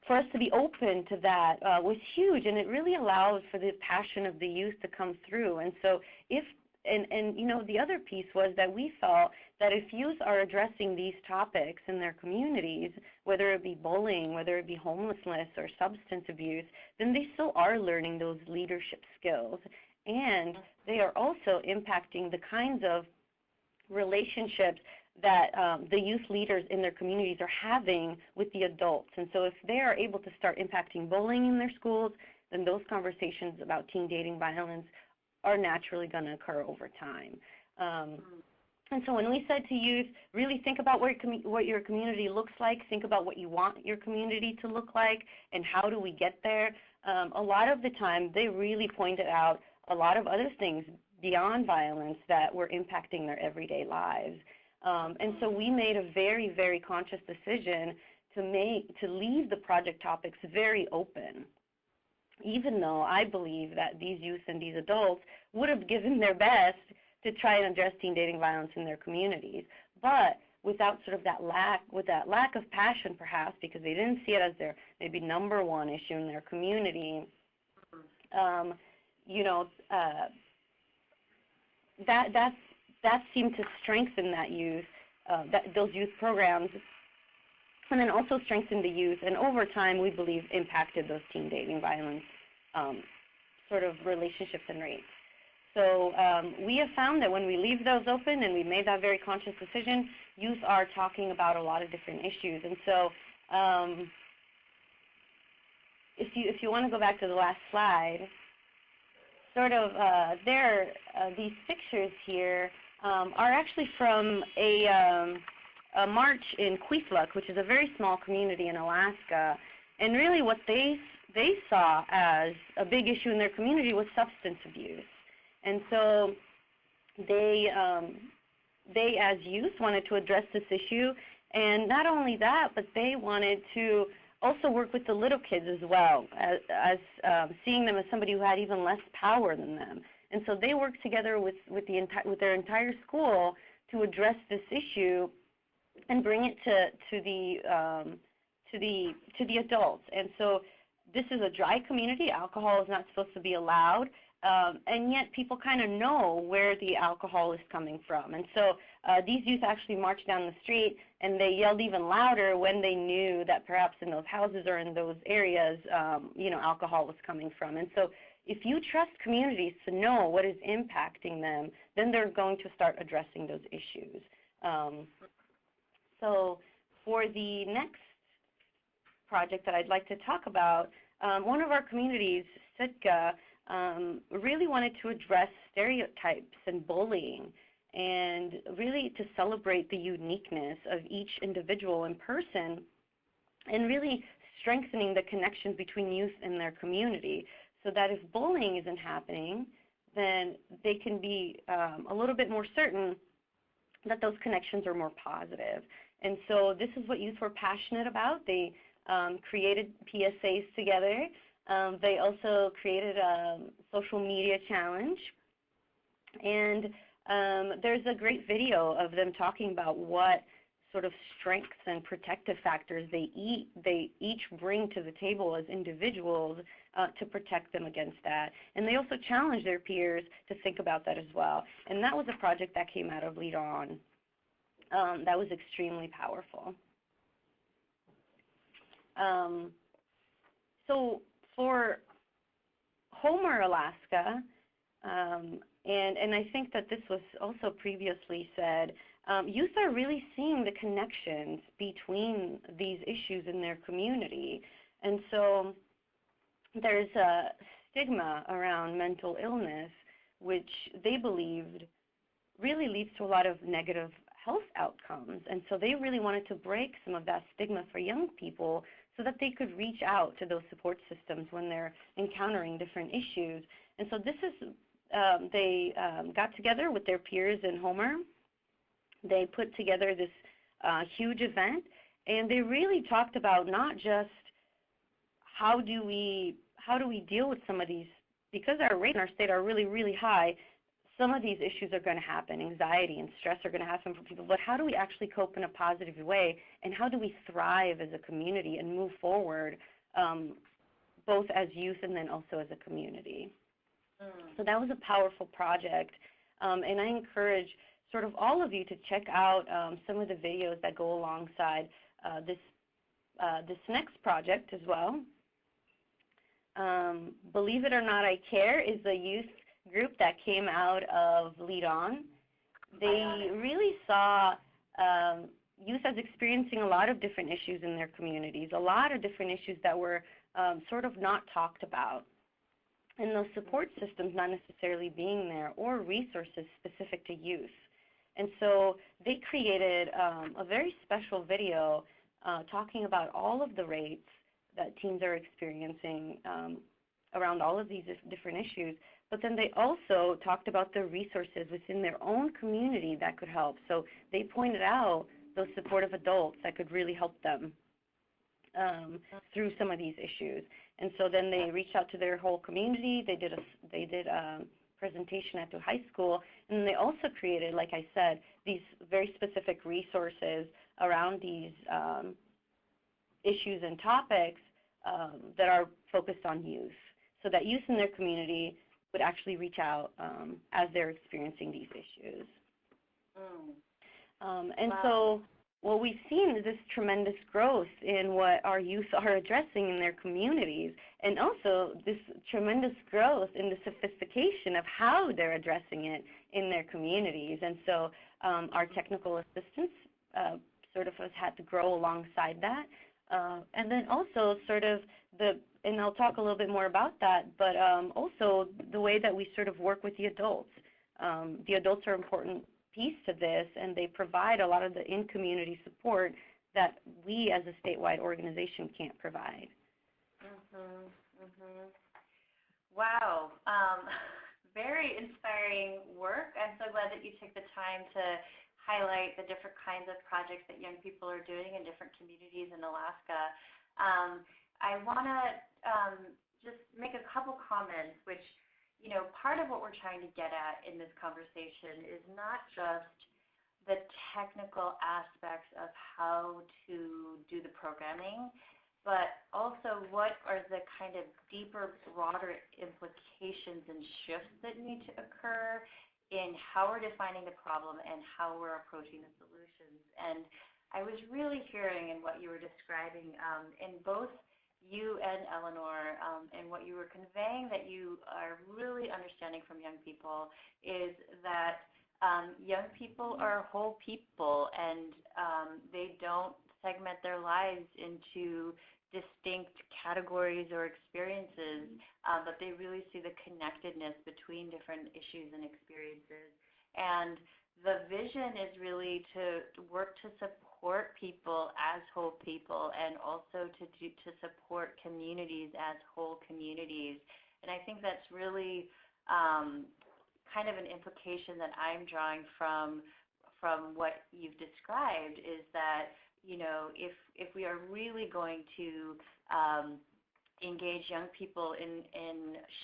for us to be open to that was huge, and it really allows for the passion of the youth to come through. And so the other piece was that we felt that if youth are addressing these topics in their communities, whether it be bullying, whether it be homelessness or substance abuse, then they still are learning those leadership skills. And they are also impacting the kinds of relationships that the youth leaders in their communities are having with the adults. And so if they are able to start impacting bullying in their schools, then those conversations about teen dating violence are naturally going to occur over time. And so when we said to youth, really think about what your community looks like, think about what you want your community to look like, and how do we get there, a lot of the time they really pointed out a lot of other things beyond violence that were impacting their everyday lives. And so we made a very, very conscious decision to leave the project topics very open, even though I believe that these youth and these adults would have given their best to try and address teen dating violence in their communities, but without sort of that lack of passion perhaps, because they didn't see it as their maybe number one issue in their community, that seemed to strengthen that youth, those youth programs, and then also strengthen the youth, and over time we believe impacted those teen dating violence sort of relationships and rates. So we have found that when we leave those open and we made that very conscious decision, youth are talking about a lot of different issues. And so if you want to go back to the last slide, sort of these pictures here are actually from a march in Kwethluk, which is a very small community in Alaska. And really what they saw as a big issue in their community was substance abuse. And so they as youth wanted to address this issue, and not only that, but they wanted to also work with the little kids as well, as seeing them as somebody who had even less power than them. And so they worked together with their entire school to address this issue and bring it to the adults. And so this is a dry community. Alcohol is not supposed to be allowed. And yet people kind of know where the alcohol is coming from. And so these youth actually marched down the street and they yelled even louder when they knew that perhaps in those houses or in those areas, alcohol was coming from. And so if you trust communities to know what is impacting them, then they're going to start addressing those issues. So for the next project that I'd like to talk about, one of our communities, Sitka, really wanted to address stereotypes and bullying. and really to celebrate the uniqueness of each individual and person, and really strengthening the connections between youth and their community, so that if bullying isn't happening, then they can be a little bit more certain that those connections are more positive. And so this is what youth were passionate about. They created PSAs together. They also created a social media challenge. And there's a great video of them talking about what sort of strengths and protective factors they each bring to the table as individuals to protect them against that. And they also challenge their peers to think about that as well. And that was a project that came out of Lead On. That was extremely powerful. So for Homer, Alaska, and I think that this was also previously said, youth are really seeing the connections between these issues in their community. And so there's a stigma around mental illness, which they believed really leads to a lot of negative health outcomes. And so they really wanted to break some of that stigma for young people so that they could reach out to those support systems when they're encountering different issues. And so this is, they got together with their peers in Homer. They put together this huge event, and they really talked about not just how do we deal with some of these, because our rates in our state are really, really high. Some of these issues are going to happen. Anxiety and stress are going to happen for people, but how do we actually cope in a positive way, and how do we thrive as a community and move forward, both as youth and then also as a community? So that was a powerful project, and I encourage sort of all of you to check out some of the videos that go alongside this next project as well. Believe It or Not, I Care is a youth group that came out of Lead On. They really saw youth as experiencing a lot of different issues in their communities, a lot of different issues that were sort of not talked about, and those support systems not necessarily being there, or resources specific to youth. And so they created a very special video talking about all of the rates that teens are experiencing around all of these different issues. But then they also talked about the resources within their own community that could help. So they pointed out those supportive adults that could really help them through some of these issues. And so then they reached out to their whole community. They did a presentation at their high school, and they also created, like I said, these very specific resources around these issues and topics that are focused on youth, so that youth in their community would actually reach out as they're experiencing these issues. And so what we've seen is this tremendous growth in what our youth are addressing in their communities, and also this tremendous growth in the sophistication of how they're addressing it in their communities. And so our technical assistance sort of has had to grow alongside that. And then also sort of and I'll talk a little bit more about that, but also the way that we sort of work with the adults. The adults are an important piece to this, and they provide a lot of the in-community support that we as a statewide organization can't provide. Wow. Very inspiring work. I'm so glad that you took the time to highlight the different kinds of projects that young people are doing in different communities in Alaska. I want to just make a couple comments, which, you know, part of what we're trying to get at in this conversation is not just the technical aspects of how to do the programming, but also what are the kind of deeper, broader implications and shifts that need to occur in how we're defining the problem and how we're approaching the solutions. And I was really hearing in what you were describing in both you and Eleanor, and what you were conveying that you are really understanding from young people is that young people are whole people, and they don't segment their lives into distinct categories or experiences, but they really see the connectedness between different issues and experiences. And the vision is really to work to support people as whole people, and also to support communities as whole communities. And I think that's really kind of an implication that I'm drawing from what you've described, is that, you know, if we are really going to engage young people in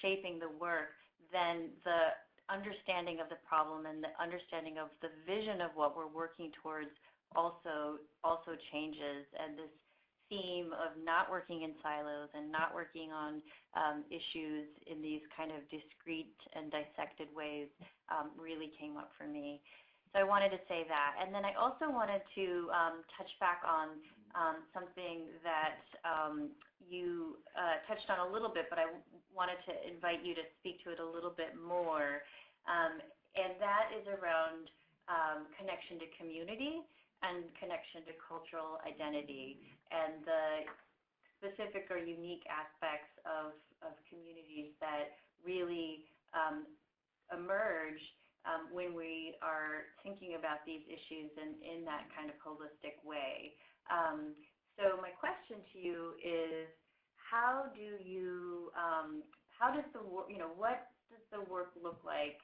shaping the work, then the understanding of the problem and the understanding of the vision of what we're working towards also changes. And this theme of not working in silos and not working on issues in these kind of discrete and dissected ways really came up for me. So I wanted to say that. And then I also wanted to touch back on something that you touched on a little bit, but I wanted to invite you to speak to it a little bit more. And that is around connection to community and connection to cultural identity, and the specific or unique aspects of communities that really emerge when we are thinking about these issues in that kind of holistic way. So my question to you is, how does the work, what does the work look like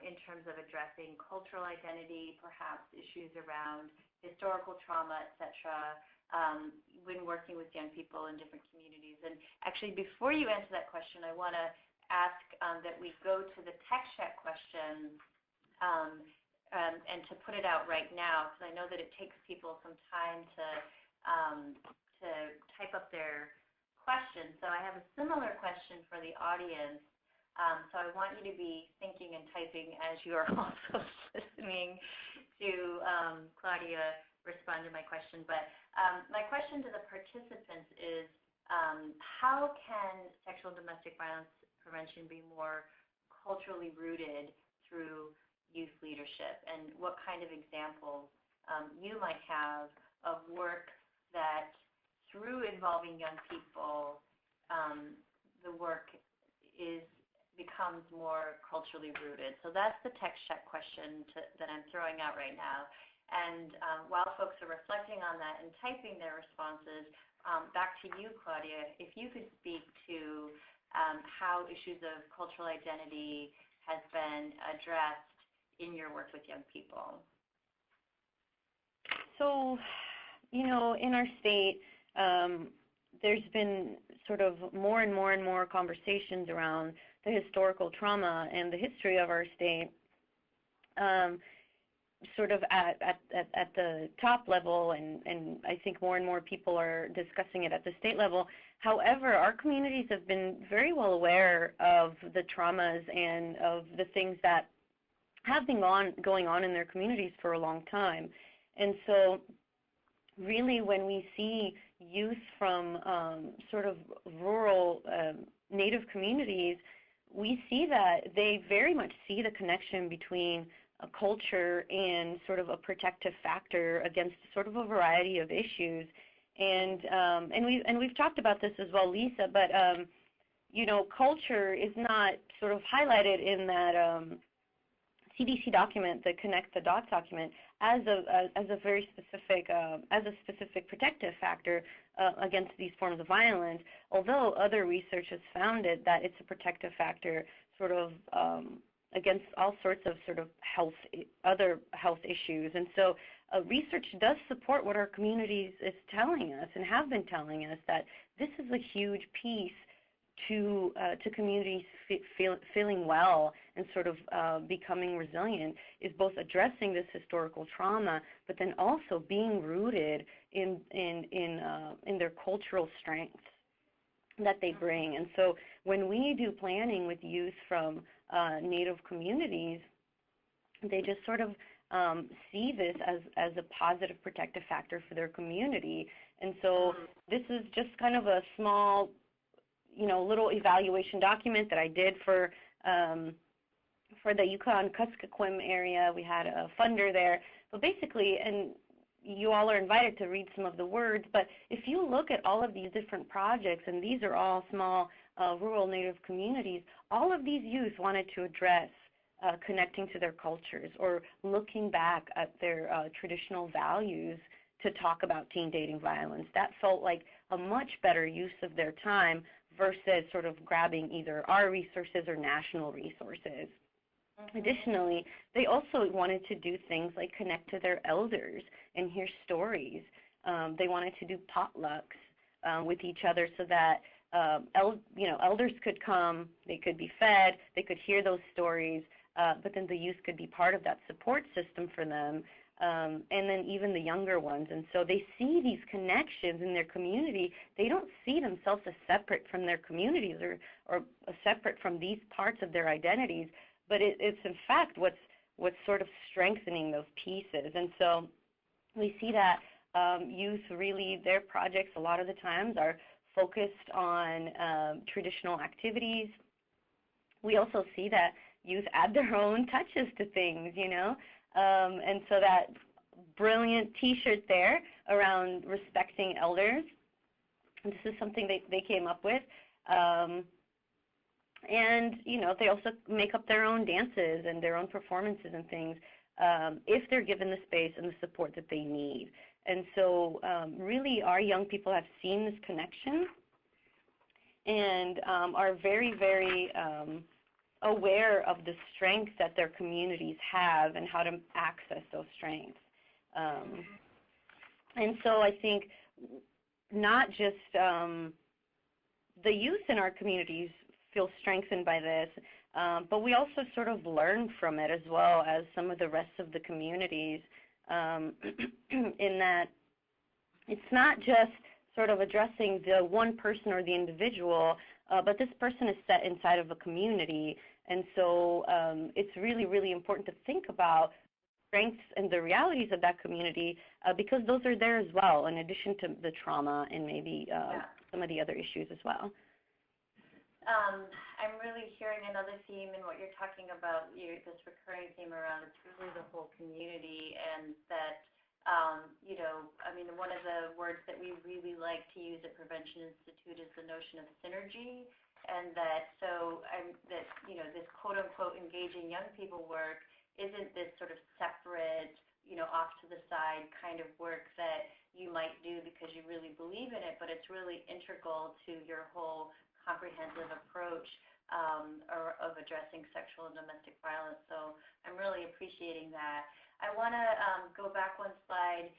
in terms of addressing cultural identity, perhaps issues around historical trauma, et cetera, when working with young people in different communities? And actually, before you answer that question, I want to ask that we go to the text chat question and to put it out right now, because I know that it takes people some time to type up their questions. So I have a similar question for the audience. So I want you to be thinking and typing as you are also listening to Claudia respond to my question. But my question to the participants is, how can sexual and domestic violence prevention be more culturally rooted through youth leadership? And what kind of examples you might have of work that, through involving young people, the work becomes more culturally rooted. So that's the text chat question that I'm throwing out right now. And while folks are reflecting on that and typing their responses, back to you, Claudia, if you could speak to how issues of cultural identity has been addressed in your work with young people. So, in our state, there's been sort of more and more conversations around the historical trauma and the history of our state, sort of at the top level, and I think more and more people are discussing it at the state level. However, our communities have been very well aware of the traumas and of the things that have been going on in their communities for a long time. And so really, when we see youth from sort of rural Native communities, we see that they very much see the connection between a culture and sort of a protective factor against sort of a variety of issues. And we've talked about this as well, Lisa, but culture is not sort of highlighted in that CDC document, the Connect the Dots document, as a very specific as a specific protective factor against these forms of violence. Although other research has found that it's a protective factor, sort of against all sorts of sort of other health issues. And so research does support what our communities is telling us and have been telling us, that this is a huge piece to communities feeling well and sort of becoming resilient, is both addressing this historical trauma, but then also being rooted in their cultural strengths that they bring. And so when we do planning with youth from Native communities, they just sort of see this as a positive protective factor for their community. And so this is just kind of a small, little evaluation document that I did for the Yukon-Kuskokwim area. We had a funder there. But basically, and you all are invited to read some of the words, but if you look at all of these different projects, and these are all small rural Native communities, all of these youth wanted to address connecting to their cultures or looking back at their traditional values to talk about teen dating violence. That felt like a much better use of their time versus sort of grabbing either our resources or national resources. Additionally, they also wanted to do things like connect to their elders and hear stories. They wanted to do potlucks with each other so that elders could come, they could be fed, they could hear those stories, but then the youth could be part of that support system for them, and then even the younger ones. And so they see these connections in their community. They don't see themselves as separate from their communities or separate from these parts of their identities, but it's in fact what's sort of strengthening those pieces. And so we see that youth really, their projects a lot of the times are focused on traditional activities. We also see that youth add their own touches to things, and so that brilliant T-shirt there around respecting elders, this is something they came up with. And, they also make up their own dances and their own performances and things if they're given the space and the support that they need. And so really our young people have seen this connection and are very, very aware of the strengths that their communities have and how to access those strengths. And so I think not just the youth in our communities feel strengthened by this, but we also sort of learn from it as well as some of the rest of the communities, in that it's not just sort of addressing the one person or the individual, but this person is set inside of a community. And so it's really, really important to think about strengths and the realities of that community because those are there as well, in addition to the trauma and maybe some of the other issues as well. I'm really hearing another theme in what you're talking about, this recurring theme around it's really the whole community, and that, one of the words that we really like to use at Prevention Institute is the notion of synergy, and that this quote-unquote engaging young people work isn't this sort of separate, off to the side kind of work that you might do because you really believe in it, but it's really integral to your whole comprehensive approach of addressing sexual and domestic violence. So I'm really appreciating that. I want to go back one slide.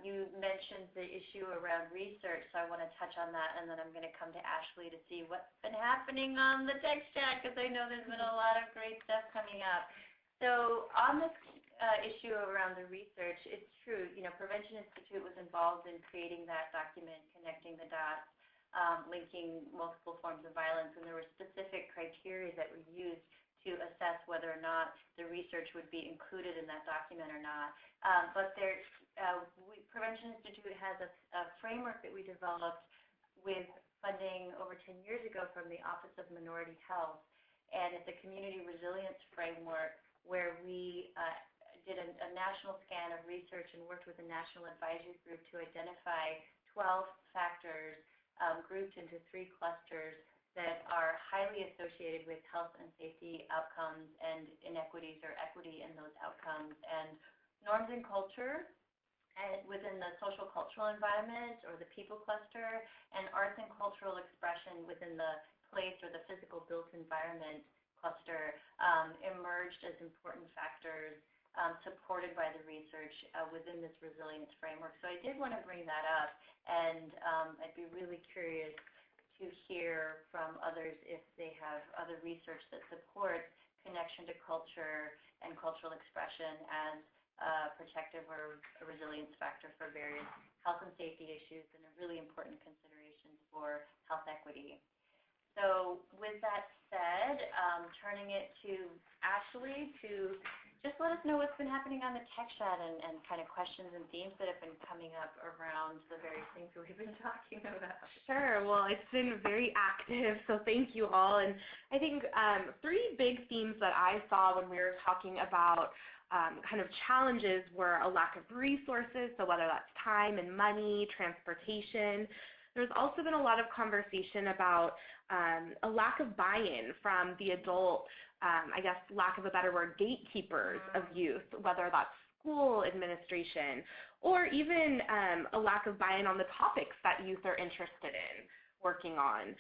You mentioned the issue around research, so I want to touch on that, and then I'm going to come to Ashley to see what's been happening on the text chat, because I know there's been a lot of great stuff coming up. So on this issue around the research, it's true, Prevention Institute was involved in creating that document, connecting the dots, linking multiple forms of violence, and there were specific criteria that were used to assess whether or not the research would be included in that document or not. But Prevention Institute has a framework that we developed with funding over 10 years ago from the Office of Minority Health, and it's a community resilience framework where we did a national scan of research and worked with a national advisory group to identify 12 factors grouped into 3 clusters that are highly associated with health and safety outcomes and inequities or equity in those outcomes. And norms and culture within the social cultural environment or the people cluster, and arts and cultural expression within the place or the physical built environment cluster emerged as important factors supported by the research within this resilience framework. So I did want to bring that up, and I'd be really curious to hear from others if they have other research that supports connection to culture and cultural expression as a protective or a resilience factor for various health and safety issues and a really important consideration for health equity. So with that said, turning it to Ashley to just let us know what's been happening on the text chat and kind of questions and themes that have been coming up around the various things that we've been talking about. Sure. Well, it's been very active, so thank you all. And I think 3 big themes that I saw when we were talking about kind of challenges were a lack of resources, so whether that's time and money, transportation. There's also been a lot of conversation about a lack of buy-in from the adult I guess, lack of a better word, gatekeepers of youth, whether that's school administration or even a lack of buy-in on the topics that youth are interested in working on.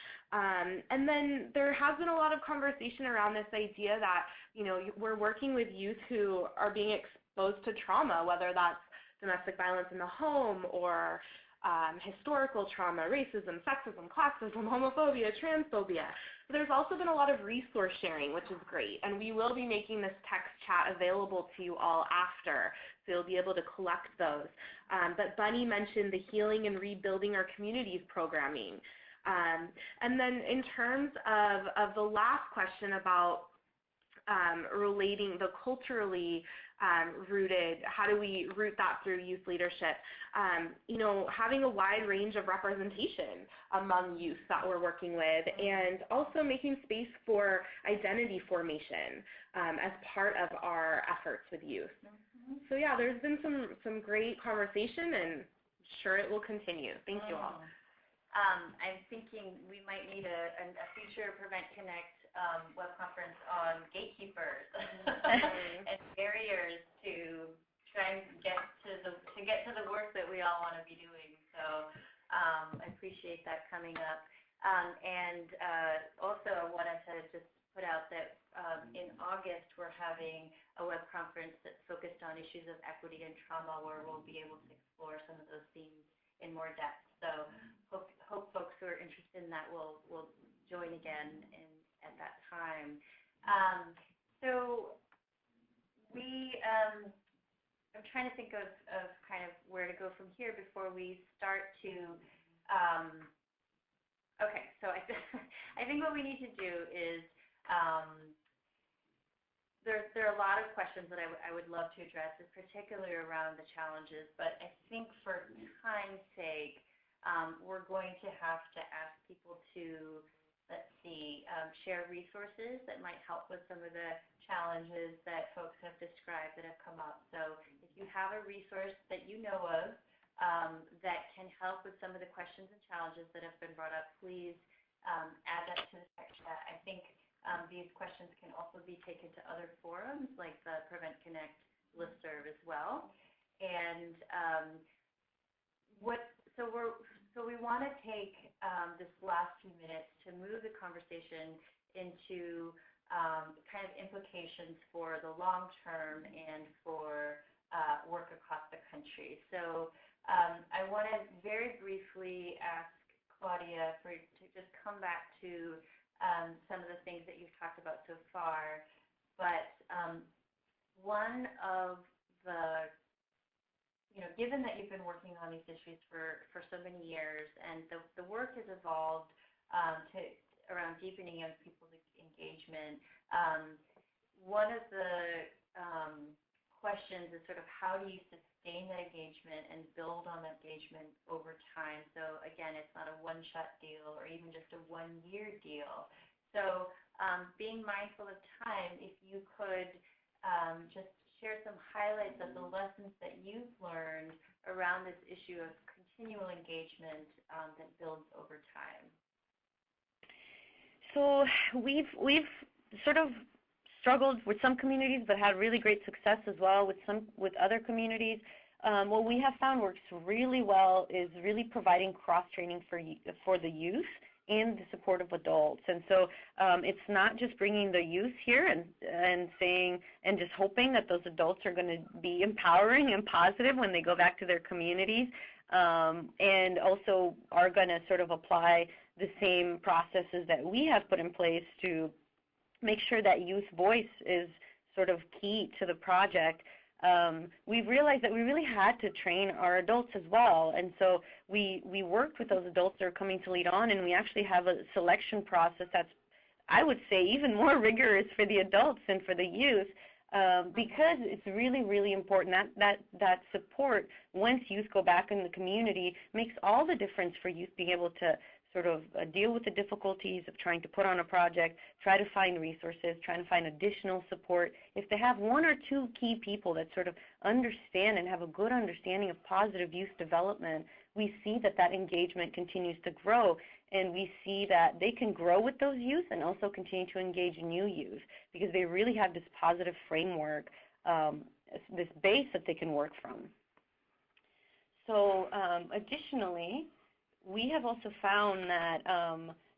And then there has been a lot of conversation around this idea that, we're working with youth who are being exposed to trauma, whether that's domestic violence in the home or historical trauma, racism, sexism, classism, homophobia, transphobia. There's also been a lot of resource sharing, which is great, and we will be making this text chat available to you all after, so you'll be able to collect those. But Bunny mentioned the Healing and Rebuilding Our Communities programming. And then in terms of the last question about relating the culturally rooted, how do we root that through youth leadership? Having a wide range of representation among youth that we're working with, and also making space for identity formation as part of our efforts with youth. So yeah, there's been some great conversation, and I'm sure it will continue. Thank you all. I'm thinking we might need a future Prevent Connect web conference on gatekeepers and barriers to try and get to the work that we all want to be doing. So I appreciate that coming up. And also I wanted to just put out that in August we're having a web conference that's focused on issues of equity and trauma, where we'll be able to explore some of those themes in more depth. So hope folks who are interested in that will join again at that time. So I'm trying to think of kind of where to go from here before we start to. Okay, so I think what we need to do is there are a lot of questions that I would love to address, particularly around the challenges. But I think for time's sake, we're going to have to ask people to, share resources that might help with some of the challenges that folks have described that have come up. So if you have a resource that you know of that can help with some of the questions and challenges that have been brought up, please add that to the text chat. I think these questions can also be taken to other forums like the Prevent Connect listserv as well. And So we want to take this last few minutes to move the conversation into kind of implications for the long term and for work across the country. So I want to very briefly ask Claudia to just come back to some of the things that you've talked about so far. But one of the given that you've been working on these issues for so many years, and the work has evolved around deepening young people's engagement, one of the questions is sort of how do you sustain that engagement and build on that engagement over time? So again, it's not a one-shot deal or even just a one-year deal. So being mindful of time, if you could just share some highlights of the lessons that you've learned around this issue of continual engagement that builds over time. So we've sort of struggled with some communities, but had really great success as well with other communities. What we have found works really well is really providing cross-training for the youth and the support of adults. And so it's not just bringing the youth here and saying and just hoping that those adults are going to be empowering and positive when they go back to their communities, and also are going to sort of apply the same processes that we have put in place to make sure that youth voice is sort of key to the project. We've realized that we really had to train our adults as well, and so we worked with those adults that are coming to lead on, and we actually have a selection process that's, I would say, even more rigorous for the adults than for the youth, because it's really, really important that support once youth go back in the community makes all the difference for youth being able to sort of deal with the difficulties of trying to put on a project, try to find resources, trying to find additional support. If they have one or two key people that sort of understand and have a good understanding of positive youth development, we see that that engagement continues to grow, and we see that they can grow with those youth and also continue to engage new youth because they really have this positive framework, this base that they can work from. So additionally, we have also found that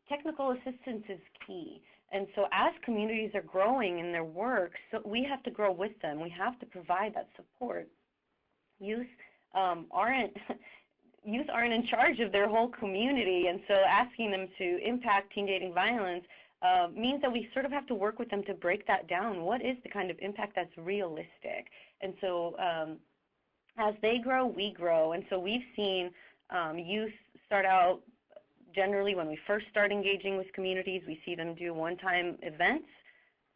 technical assistance is key. And so as communities are growing in their work, so we have to grow with them. We have to provide that support. Youth aren't in charge of their whole community, and so asking them to impact teen dating violence means that we sort of have to work with them to break that down. What is the kind of impact that's realistic? And so as they grow, we grow. And so we've seen youth start out, generally when we first start engaging with communities, we see them do one-time events,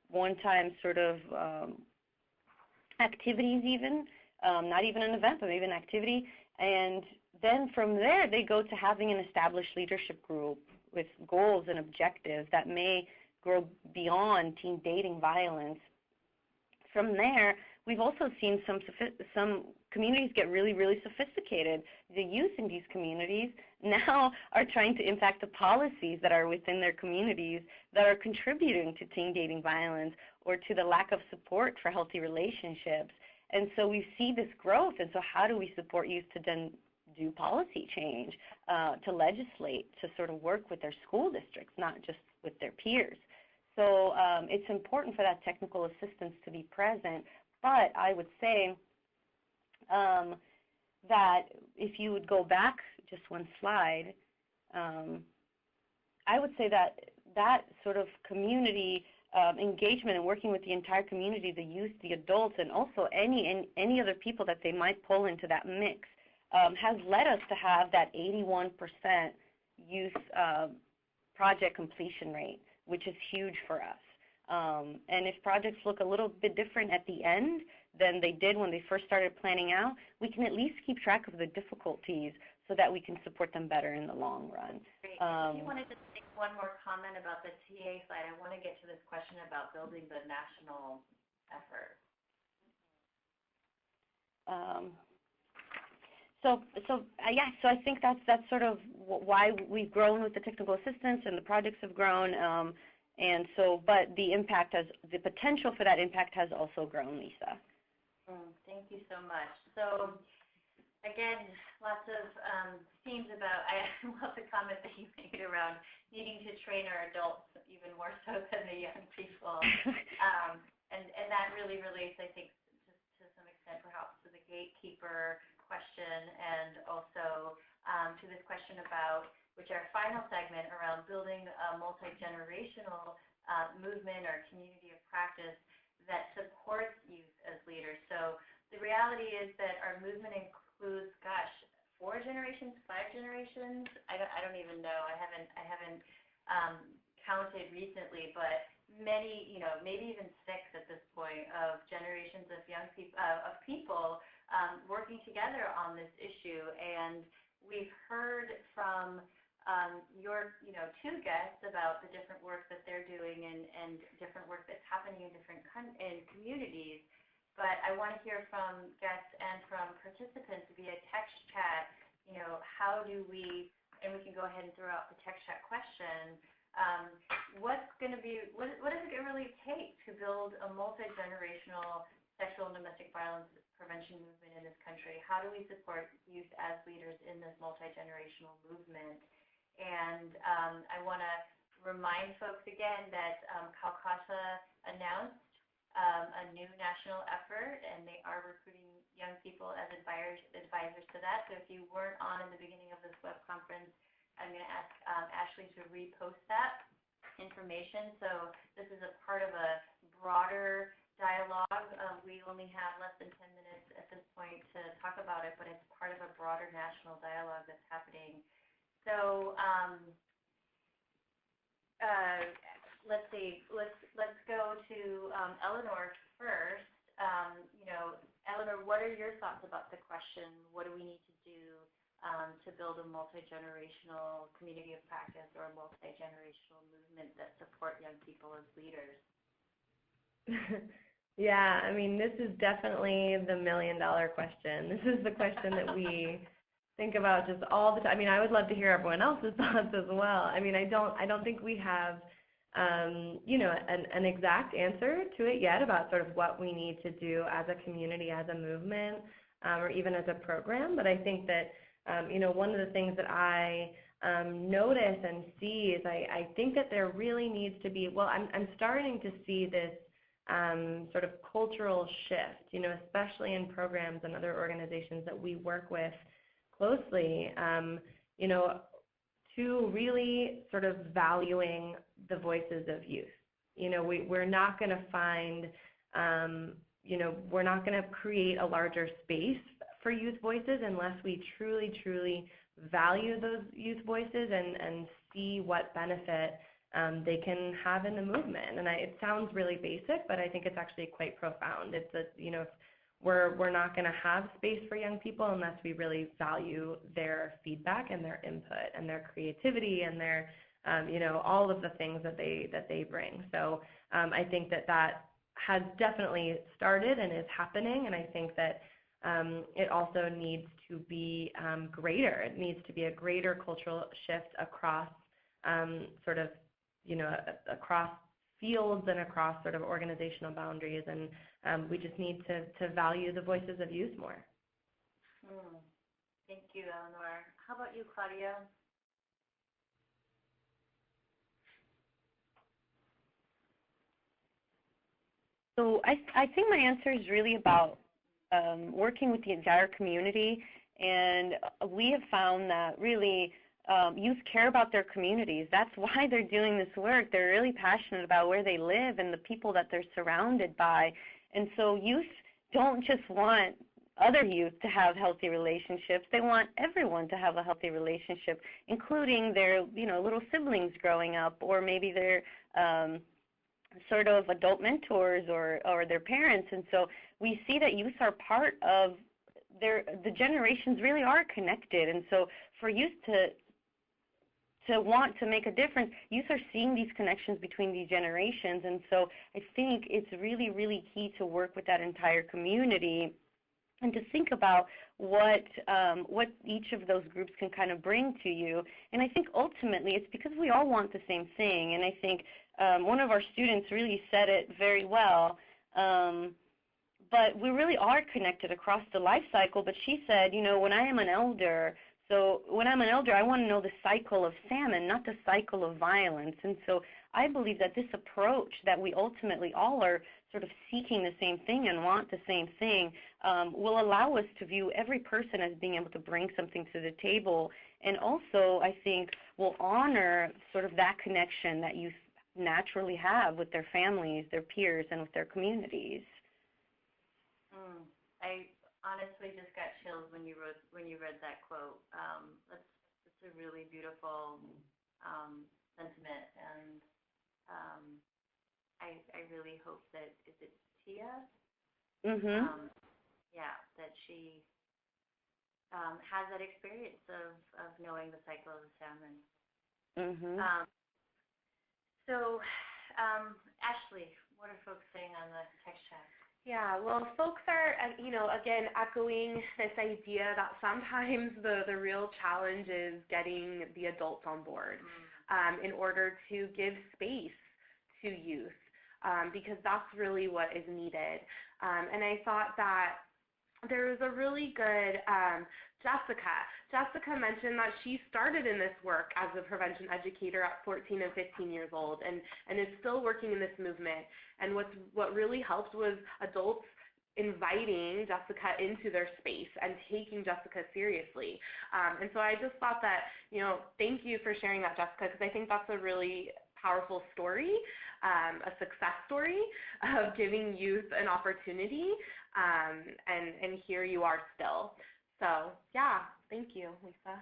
one-time sort of activities even, not even an event, but maybe an activity. And then from there, they go to having an established leadership group with goals and objectives that may grow beyond teen dating violence. From there, we've also seen some communities get really, really sophisticated. The youth in these communities now are trying to impact the policies that are within their communities that are contributing to teen dating violence or to the lack of support for healthy relationships. And so we see this growth, and so how do we support youth to then do policy change, to legislate, to sort of work with their school districts, not just with their peers. So it's important for that technical assistance to be present, but I would say that if you would go back just one slide, I would say that that sort of community engagement and working with the entire community, the youth, the adults, and also any other people that they might pull into that mix, has led us to have that 81% youth project completion rate, which is huge for us. And if projects look a little bit different at the end than they did when they first started planning out, we can at least keep track of the difficulties so that we can support them better in the long run. Great. If you wanted to make one more comment about the TA slide, I want to get to this question about building the national effort. So I think that's sort of why we've grown with the technical assistance and the projects have grown. And so, but the impact the potential for that impact has also grown, Lisa. Thank you so much. So again, lots of themes about, I love the comment that you made around needing to train our adults even more so than the young people. And that really relates, I think, to some extent perhaps to the gatekeeper question and also to this question about, which our final segment around building a multi-generational movement or community of practice that supports youth as leaders. So the reality is that our movement includes, 4 generations, 5 generations? I don't even know. I haven't counted recently, but many, maybe even 6 at this point of generations of young people, working together on this issue. And we've heard from your 2 guests about the different work that they're doing and different work that's happening in different communities. But I want to hear from guests and from participants via text chat, how do we, and we can go ahead and throw out the text chat question, what does it really take to build a multi-generational sexual and domestic violence prevention movement in this country? How do we support youth as leaders in this multi-generational movement? And I want to remind folks again that Calcasa announced a new national effort, and they are recruiting young people as advisors to that. So if you weren't on in the beginning of this web conference, I'm going to ask Ashley to repost that information. So this is a part of a broader dialogue. We only have less than 10 minutes at this point to talk about it, but it's part of a broader national dialogue that's happening. So let's see. Let's go to Eleanor first. Eleanor, what are your thoughts about the question? What do we need to do to build a multi-generational community of practice or a multi-generational movement that support young people as leaders? Yeah, I mean, this is definitely the $1 million question. This is the question that we think about just all the time. I mean, I would love to hear everyone else's thoughts as well. I mean, I don't think we have, you know, an exact answer to it yet about sort of what we need to do as a community, as a movement, or even as a program. But I think that, you know, one of the things that I notice and see is I think that there really needs to be, well, I'm starting to see this sort of cultural shift, you know, especially in programs and other organizations that we work with closely, you know, to really sort of valuing the voices of youth. You know, we're not going to find, you know, we're not going to create a larger space for youth voices unless we truly, truly value those youth voices and see what benefit they can have in the movement. And it sounds really basic, but I think it's actually quite profound. It's a, you know, we're not going to have space for young people unless we really value their feedback and their input and their creativity and their, you know, all of the things that they bring. So I think that has definitely started and is happening, and I think that it also needs to be greater. It needs to be a greater cultural shift across sort of, you know, across fields and across sort of organizational boundaries, and we just need to value the voices of youth more. Thank you, Eleanor. How about you, Claudia? So I think my answer is really about working with the entire community, and we have found that really youth care about their communities. That's why they're doing this work. They're really passionate about where they live and the people that they're surrounded by. And so youth don't just want other youth to have healthy relationships. They want everyone to have a healthy relationship, including their, you know, little siblings growing up, or maybe their sort of adult mentors or their parents. And so we see that youth are part of the generations really are connected. And so for youth to want to make a difference, youth are seeing these connections between these generations. And so I think it's really, really key to work with that entire community and to think about what each of those groups can kind of bring to you. And I think ultimately it's because we all want the same thing. And I think one of our students really said it very well, but we really are connected across the life cycle. But she said, you know, when I am an elder, I want to know the cycle of salmon, not the cycle of violence. And so I believe that this approach that we ultimately all are sort of seeking the same thing and want the same thing will allow us to view every person as being able to bring something to the table. And also, I think, will honor sort of that connection that you naturally have with their families, their peers, and with their communities. I honestly just got chills when you read that quote. That's a really beautiful sentiment, and I really hope that, is it Tia? Mm-hmm. Yeah, that she has that experience of knowing the cycle of the salmon. Mm-hmm. So, Ashley, what are folks saying on the text chat? Yeah, well, folks are, you know, again, echoing this idea that sometimes the real challenge is getting the adults on board in order to give space to youth, because that's really what is needed. And I thought that there was a really good, Jessica mentioned that she started in this work as a prevention educator at 14 and 15 years old and is still working in this movement. And what really helped was adults inviting Jessica into their space and taking Jessica seriously. And so I just thought that, you know, thank you for sharing that, Jessica, because I think that's a really powerful story, a success story of giving youth an opportunity, and here you are still. So, yeah, thank you, Lisa.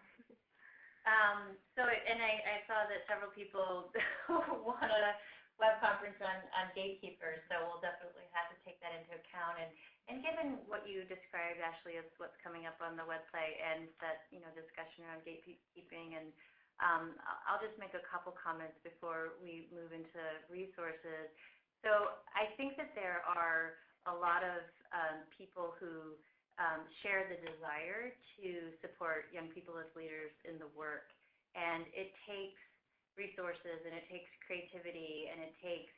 I saw that several people want a web conference on gatekeepers, so we'll definitely have to take that into account. And given what you described, Ashley, as what's coming up on the website and that, you know, discussion around gatekeeping, and I'll just make a couple comments before we move into resources. So I think that there are a lot of people who share the desire to support young people as leaders in the work. And it takes resources, and it takes creativity, and it takes,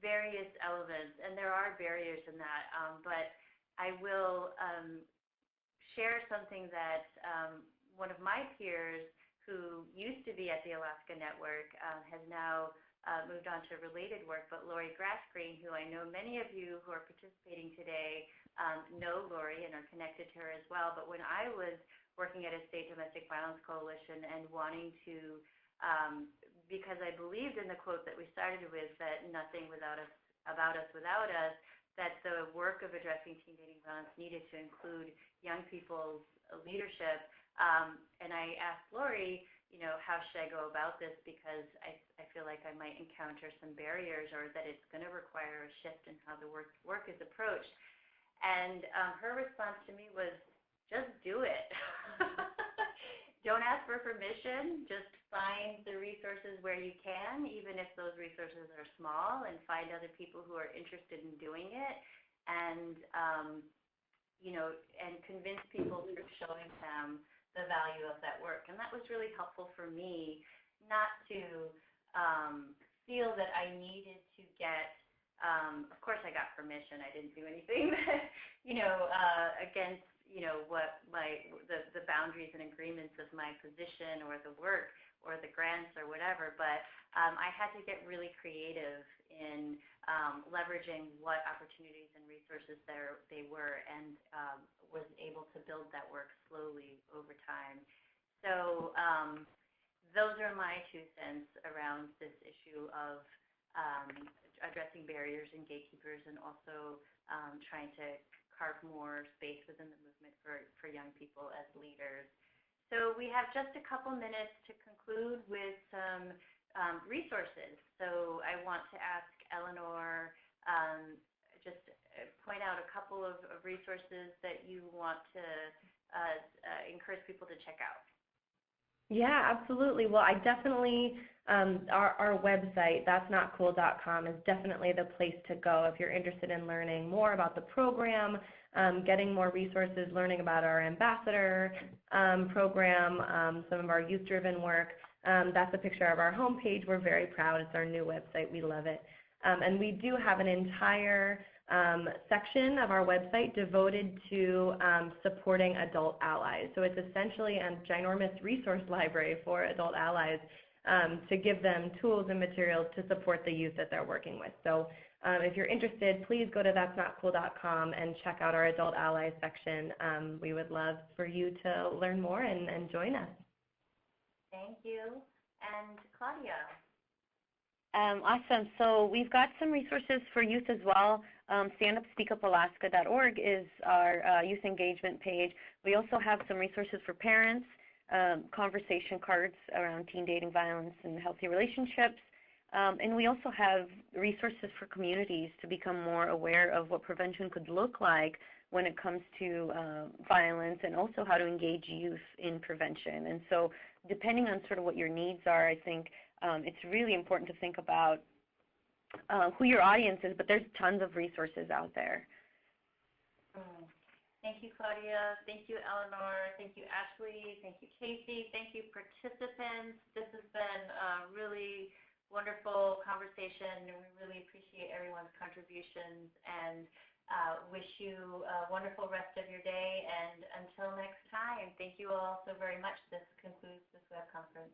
various elements. And there are barriers in that. But I will share something that one of my peers who used to be at the Alaska Network has now moved on to related work, but Lori Grassgreen, who I know many of you who are participating today know Lori and are connected to her as well. But when I was working at a state domestic violence coalition and wanting to, because I believed in the quote that we started with, that nothing about us without us, that the work of addressing teen dating violence needed to include young people's leadership. And I asked Lori, how should I go about this, because I feel like I might encounter some barriers, or that it's going to require a shift in how the work is approached. And her response to me was, just do it. Don't ask for permission, just find the resources where you can, even if those resources are small, and find other people who are interested in doing it, and and convince people through showing them the value of that work. And that was really helpful for me, not to feel that I needed to get, of course I got permission, I didn't do anything, against, what the boundaries and agreements of my position or the work or the grants or whatever, but I had to get really creative in leveraging what opportunities and resources they were, and was able to build that work slowly over time. So those are my 2 cents around this issue of addressing barriers and gatekeepers, and also trying to carve more space within the movement for young people as leaders. So we have just a couple minutes to conclude with some resources. So I want to ask Eleanor, just point out a couple of resources that you want to encourage people to check out. Yeah, absolutely. Well, I definitely, our website, that'snotcool.com, is definitely the place to go if you're interested in learning more about the program, getting more resources, learning about our ambassador program, some of our youth-driven work. That's a picture of our homepage. We're very proud. It's our new website. We love it. And we do have an entire section of our website devoted to supporting adult allies. So it's essentially a ginormous resource library for adult allies to give them tools and materials to support the youth that they're working with. So if you're interested, please go to that'snotcool.com and check out our adult allies section. We would love for you to learn more and join us. Thank you. And Claudia? Awesome. So we've got some resources for youth as well. StandUpSpeakUpAlaska.org is our youth engagement page. We also have some resources for parents, conversation cards around teen dating violence and healthy relationships. And we also have resources for communities to become more aware of what prevention could look like when it comes to violence, and also how to engage youth in prevention. And so depending on sort of what your needs are, I think it's really important to think about who your audience is, but there's tons of resources out there. Thank you, Claudia. Thank you, Eleanor. Thank you, Ashley. Thank you, Casey. Thank you, participants. This has been a really wonderful conversation, and we really appreciate everyone's contributions, and wish you a wonderful rest of your day. And until next time, thank you all so very much. This concludes this web conference.